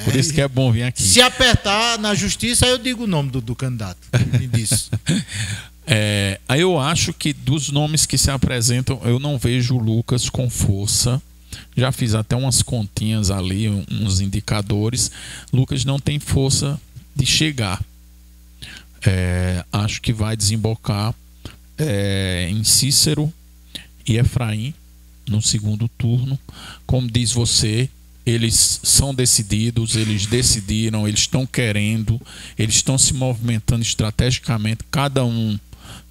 Speaker 5: Por isso que é bom vir aqui.
Speaker 4: Se apertar na justiça, aí eu digo o nome do candidato. Me disse.
Speaker 5: Aí eu acho que dos nomes que se apresentam, eu não vejo o Lucas com força. Já fiz até umas continhas ali, uns indicadores. Lucas não tem força de chegar. Acho que vai desembocar em Cícero e Efraim no segundo turno. Como diz você, eles são decididos, eles decidiram, eles estão querendo, eles estão se movimentando estrategicamente, cada um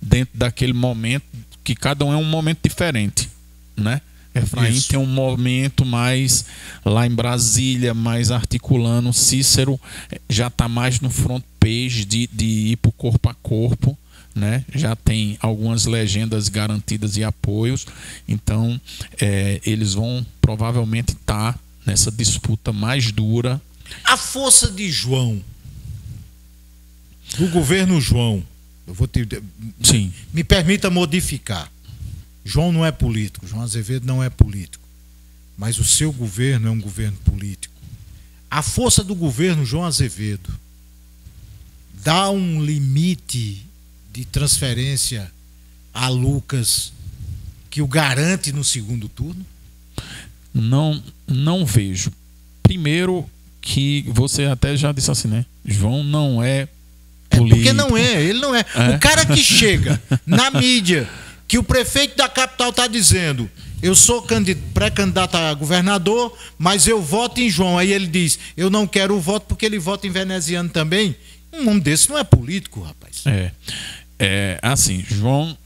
Speaker 5: dentro daquele momento, que cada um é um momento diferente, né? Efraim tem um momento mais lá em Brasília, mais articulando. Cícero já está mais no front page de ir para o corpo a corpo, né? Já tem algumas legendas garantidas e apoios. Então eles vão provavelmente estar nessa disputa mais dura.
Speaker 4: A força de João, do governo João, me permita modificar. João não é político, João Azevedo não é político, mas o seu governo é um governo político. A força do governo João Azevedo dá um limite de transferência a Lucas que o garante no segundo turno?
Speaker 5: Não vejo. Primeiro que você até já disse assim, né? João não é político.
Speaker 4: Porque não é, ele não é. O cara que chega na mídia que o prefeito da capital está dizendo, eu sou pré-candidato a governador, mas eu voto em João. Aí ele diz, eu não quero o voto porque ele vota em veneziano também. Um homem desse não é político, rapaz.
Speaker 5: Assim, João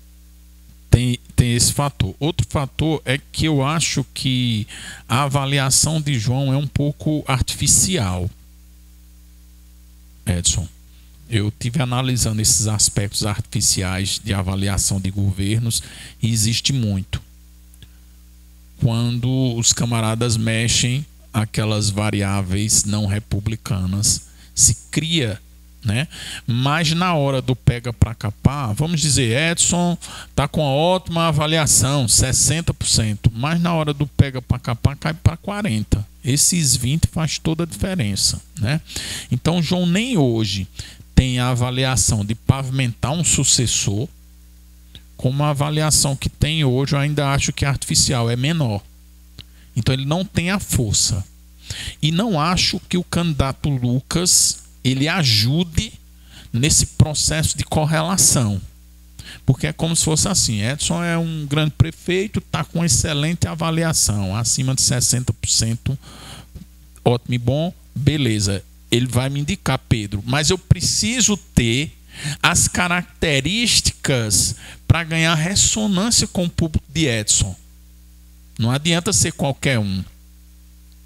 Speaker 5: tem esse fator. Outro fator é que eu acho que a avaliação de João é um pouco artificial, Edson. Eu tive analisando esses aspectos artificiais de avaliação de governos e existe muito. Quando os camaradas mexem aquelas variáveis não republicanas, se cria, né? Mas na hora do pega para capar, vamos dizer, Edson está com uma ótima avaliação, 60%, mas na hora do pega para capar cai para 40%. Esses 20% faz toda a diferença, né? Então João nem hoje tem a avaliação de pavimentar um sucessor, como a avaliação que tem hoje, eu ainda acho que é artificial, é menor. Então ele não tem a força. E não acho que o candidato Lucas ele ajude nesse processo de correlação. Porque é como se fosse assim, Edson é um grande prefeito, está com excelente avaliação, acima de 60%, ótimo e bom, beleza. Ele vai me indicar, Pedro, mas eu preciso ter as características para ganhar ressonância com o público de Edson. Não adianta ser qualquer um.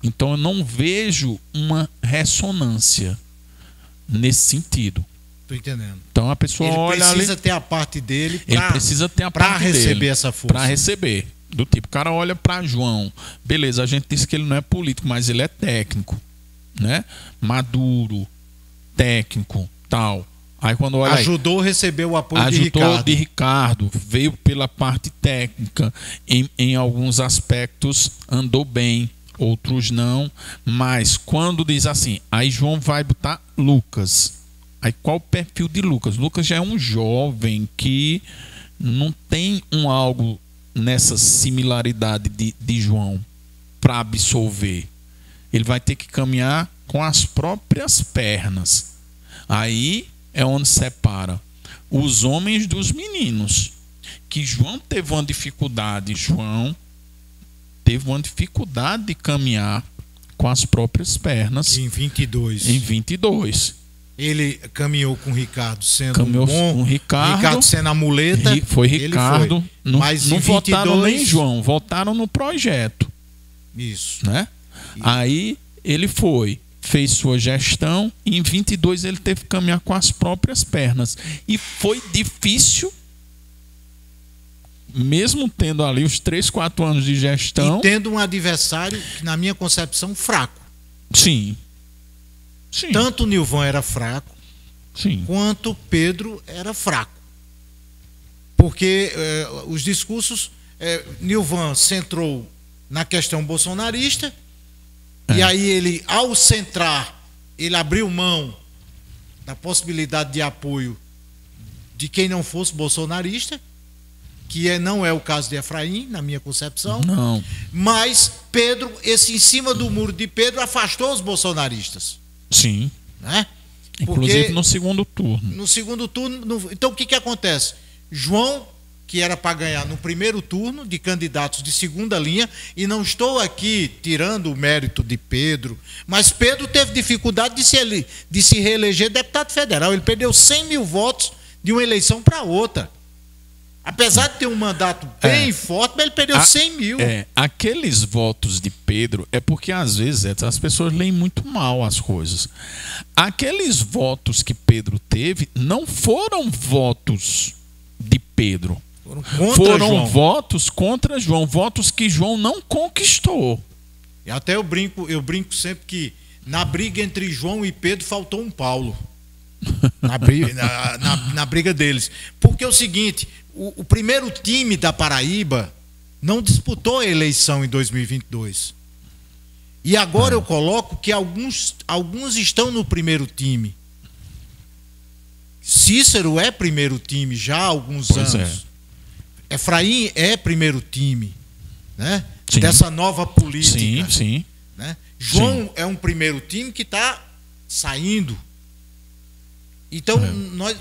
Speaker 5: Então eu não vejo uma ressonância nesse sentido.
Speaker 4: Tô entendendo.
Speaker 5: Então a pessoa olha ali...
Speaker 4: Ele precisa ter a parte dele
Speaker 5: para
Speaker 4: receber essa força.
Speaker 5: Para receber. Do tipo, o cara olha para João. Beleza, a gente disse que ele não é político, mas ele é técnico, né? Maduro, técnico, tal. Aí quando olha
Speaker 4: ajudou a receber o apoio de
Speaker 5: Ricardo. Veio pela parte técnica. Em alguns aspectos andou bem, outros não. Mas quando diz assim, aí João vai botar Lucas. Aí qual o perfil de Lucas? Lucas já é um jovem que não tem algo nessa similaridade de João para absolver. Ele vai ter que caminhar com as próprias pernas. Aí é onde separa os homens dos meninos. Que João teve uma dificuldade. João teve uma dificuldade de caminhar com as próprias pernas.
Speaker 4: Em 22.
Speaker 5: Em 22.
Speaker 4: Ele caminhou com o Ricardo sendo
Speaker 5: com
Speaker 4: Ricardo sendo a muleta.
Speaker 5: Foi Ricardo.
Speaker 4: Mas
Speaker 5: não votaram nem João, votaram no projeto.
Speaker 4: Isso.
Speaker 5: Né? Aí ele fez sua gestão e em 22 ele teve que caminhar com as próprias pernas. E foi difícil, mesmo tendo ali os 3, 4 anos de gestão.
Speaker 4: E tendo um adversário, na minha concepção, fraco.
Speaker 5: Sim.
Speaker 4: Tanto o Nilvan era fraco,
Speaker 5: sim,
Speaker 4: quanto o Pedro era fraco. Porque os discursos, Nilvan centrou na questão bolsonarista, e aí ele, ao centrar, ele abriu mão da possibilidade de apoio de quem não fosse bolsonarista, que não é o caso de Efraim, na minha concepção.
Speaker 5: Não.
Speaker 4: Mas Pedro, esse em cima do muro de Pedro, afastou os bolsonaristas.
Speaker 5: Sim.
Speaker 4: Né?
Speaker 5: Inclusive no segundo turno.
Speaker 4: No segundo turno. Então o que acontece? João, que era para ganhar no primeiro turno de candidatos de segunda linha, e não estou aqui tirando o mérito de Pedro, mas Pedro teve dificuldade de se reeleger deputado federal. Ele perdeu 100 mil votos de uma eleição para outra. Apesar de ter um mandato bem forte, mas ele perdeu 100 mil.
Speaker 5: Aqueles votos de Pedro é porque às vezes as pessoas leem muito mal as coisas. Aqueles votos que Pedro teve não foram votos de Pedro. Foram votos contra João, votos que João não conquistou.
Speaker 4: E até eu brinco sempre que na briga entre João e Pedro faltou um Paulo. Na briga deles. Porque é o seguinte, o primeiro time da Paraíba não disputou a eleição em 2022. E agora eu coloco que alguns estão no primeiro time. Cícero é primeiro time já há alguns anos. Efraim é primeiro time, né? Dessa nova política.
Speaker 5: Sim.
Speaker 4: Né? João é um primeiro time que está saindo. Então,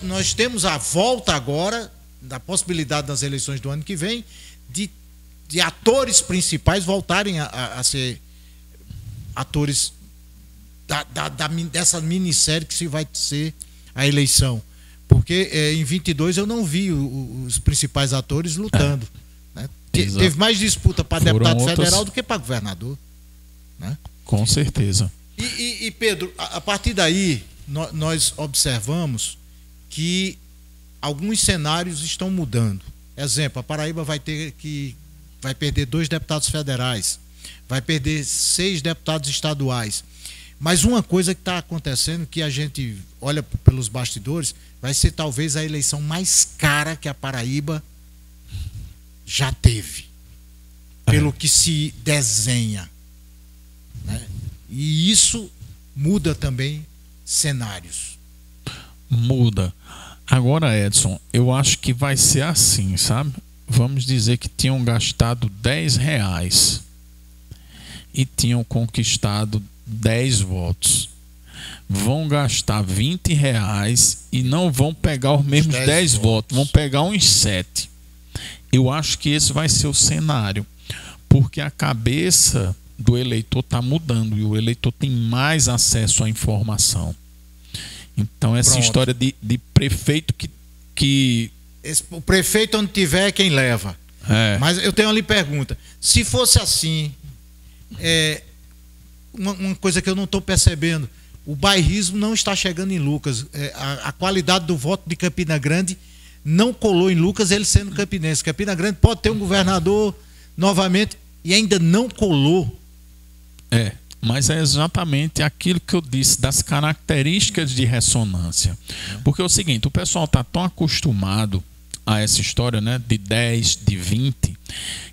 Speaker 4: nós temos a volta agora, da possibilidade das eleições do ano que vem, de atores principais voltarem a ser atores dessa minissérie que se vai ser a eleição. Porque em 22 eu não vi os principais atores lutando. Né? Teve mais disputa para deputado federal do que para governador. Né?
Speaker 5: Com certeza.
Speaker 4: E Pedro, a partir daí, nós observamos que alguns cenários estão mudando. Exemplo, a Paraíba vai perder 2 deputados federais, vai perder 6 deputados estaduais. Mas uma coisa que está acontecendo, que a gente olha pelos bastidores, vai ser talvez a eleição mais cara que a Paraíba já teve, pelo que se desenha. Né? E isso muda também cenários.
Speaker 5: Muda. Agora, Edson, eu acho que vai ser assim, sabe? Vamos dizer que tinham gastado R$10 e tinham conquistado 10 votos. Vão gastar R$20 e não vão pegar os mesmos 10 votos, vão pegar uns 7. Eu acho que esse vai ser o cenário, porque a cabeça do eleitor está mudando e o eleitor tem mais acesso à informação. Então essa história de prefeito que...
Speaker 4: O prefeito onde tiver é quem leva. Mas eu tenho ali pergunta. Se fosse assim, uma coisa que eu não estou percebendo, o bairrismo não está chegando em Lucas. A qualidade do voto de Campina Grande não colou em Lucas, ele sendo campinense. Campina Grande pode ter um governador novamente e ainda não colou.
Speaker 5: Mas é exatamente aquilo que eu disse das características de ressonância. Porque é o seguinte, o pessoal está tão acostumado a essa história, né, de 10, de 20,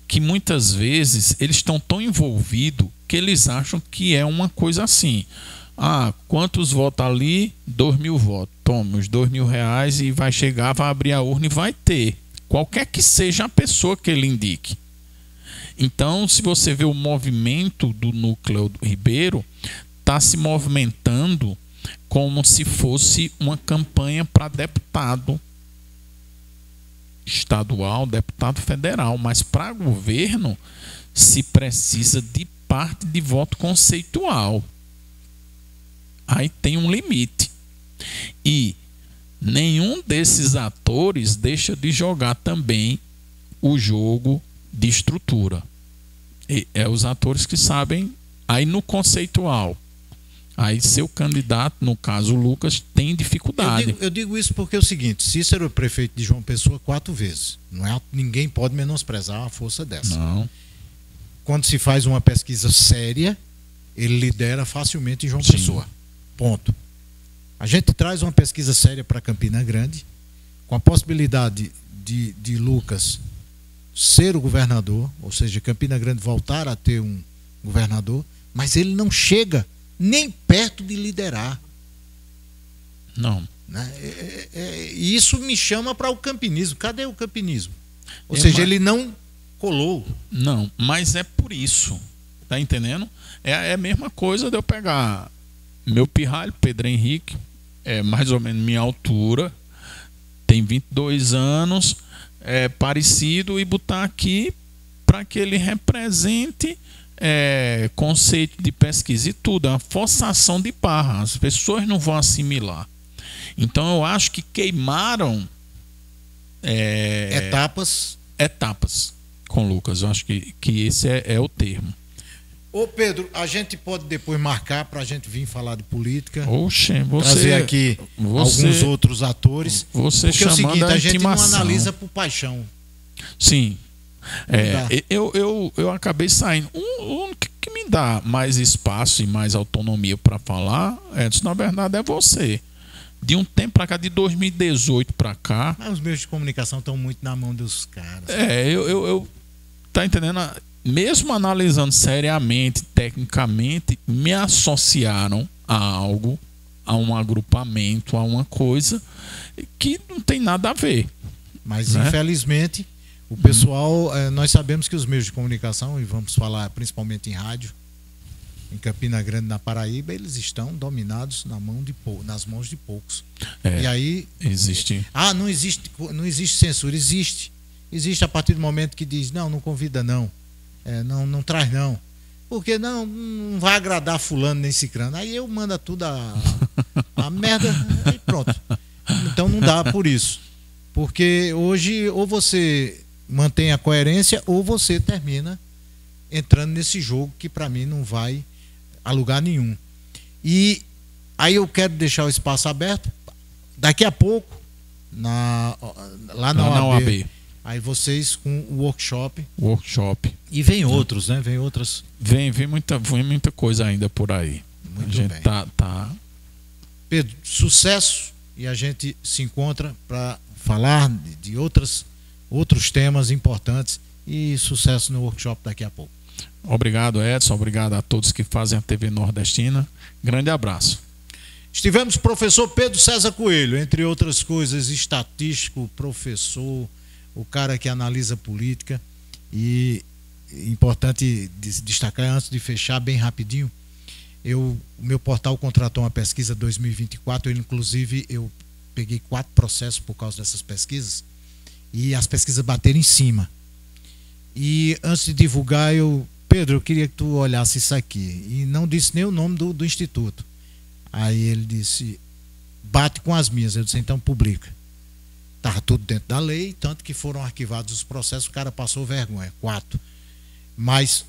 Speaker 5: que muitas vezes eles estão tão envolvidos que eles acham que é uma coisa assim. Quantos votos ali? 2.000 votos. Toma os R$2.000 e vai chegar, vai abrir a urna e vai ter. Qualquer que seja a pessoa que ele indique. Então, se você vê o movimento do núcleo Ribeiro, está se movimentando como se fosse uma campanha para deputado estadual, deputado federal, mas para governo se precisa de parte de voto conceitual. Aí tem um limite. E nenhum desses atores deixa de jogar também o jogo de estrutura. E é os atores que sabem. Aí no conceitual, aí seu candidato, no caso o Lucas, tem dificuldade.
Speaker 4: Eu digo isso porque é o seguinte: Cícero é prefeito de João Pessoa 4 vezes. Ninguém pode menosprezar uma força dessa.
Speaker 5: Não.
Speaker 4: Quando se faz uma pesquisa séria, ele lidera facilmente em João Pessoa. Ponto. A gente traz uma pesquisa séria para Campina Grande, com a possibilidade de Lucas ser o governador, ou seja, Campina Grande voltar a ter um governador, mas ele não chega nem perto de liderar.
Speaker 5: Não.
Speaker 4: E isso me chama para o campinismo. Cadê o campinismo? Ou seja, ele não colou.
Speaker 5: Não, mas é por isso. Tá entendendo? É a mesma coisa de eu pegar meu pirralho, Pedro Henrique, é mais ou menos minha altura, tem 22 anos, é parecido, e botar aqui para que ele represente conceito de pesquisa e tudo. É uma forçação de barra. As pessoas não vão assimilar. Então eu acho que queimaram etapas com Lucas. Eu acho que esse é o termo.
Speaker 4: Ô Pedro, a gente pode depois marcar para a gente vir falar de política.
Speaker 5: Trazer
Speaker 4: aqui alguns outros atores.
Speaker 5: Você
Speaker 4: porque é o seguinte, a gente não
Speaker 5: intimação.
Speaker 4: analisa por paixão.
Speaker 5: Sim. Eu acabei saindo. O único que me dá mais espaço e mais autonomia para falar, Edson, na verdade, é você. De um tempo para cá, de 2018 para cá.
Speaker 4: Mas os meios de comunicação estão muito na mão dos caras.
Speaker 5: Tá entendendo? Mesmo analisando seriamente, tecnicamente, me associaram a algo, a um agrupamento, a uma coisa que não tem nada a ver.
Speaker 4: Mas, né? Infelizmente, o pessoal, nós sabemos que os meios de comunicação, e vamos falar principalmente em rádio, em Campina Grande, na Paraíba, eles estão dominados nas mãos de poucos. E aí...
Speaker 5: Existe.
Speaker 4: Não existe censura. Existe a partir do momento que diz, não convida não. Não traz não. Porque não vai agradar fulano nem cicrano. Aí eu mando tudo a merda e pronto. Então não dá por isso. Porque hoje ou você mantém a coerência ou você termina entrando nesse jogo que para mim não vai a lugar nenhum. E aí eu quero deixar o espaço aberto. Daqui a pouco, lá na OAB. Aí vocês com o workshop. E vem outros, né? Vem outras.
Speaker 5: Vem muita coisa ainda por aí.
Speaker 4: Muito
Speaker 5: a gente
Speaker 4: bem.
Speaker 5: Tá.
Speaker 4: Pedro, sucesso, e a gente se encontra para falar de outros temas importantes, e sucesso no workshop daqui a pouco.
Speaker 5: Obrigado, Edson. Obrigado a todos que fazem a TV Nordestina. Grande abraço.
Speaker 4: Estivemos com o professor Pedro César Coelho, entre outras coisas, estatístico, professor, o cara que analisa política. E importante destacar, antes de fechar bem rapidinho, o meu portal contratou uma pesquisa 2024, inclusive eu peguei 4 processos por causa dessas pesquisas, e as pesquisas bateram em cima. E antes de divulgar, Pedro, eu queria que tu olhasse isso aqui, e não disse nem o nome do instituto. Aí ele disse, bate com as minhas. Eu disse, então publica. Estava tudo dentro da lei, tanto que foram arquivados os processos, o cara passou vergonha, 4. Mas,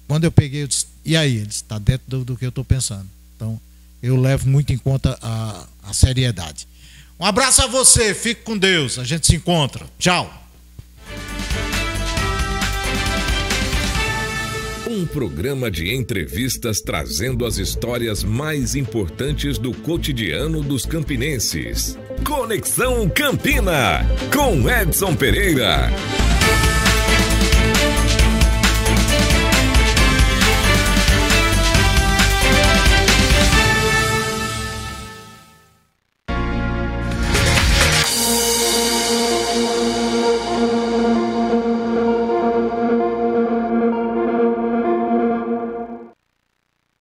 Speaker 4: quando eu peguei, eu disse, e aí? Ele disse, está dentro do que eu estou pensando. Então, eu levo muito em conta a seriedade. Um abraço a você, fique com Deus, a gente se encontra. Tchau.
Speaker 6: Um programa de entrevistas trazendo as histórias mais importantes do cotidiano dos campinenses. Conexão Campina, com Edson Pereira.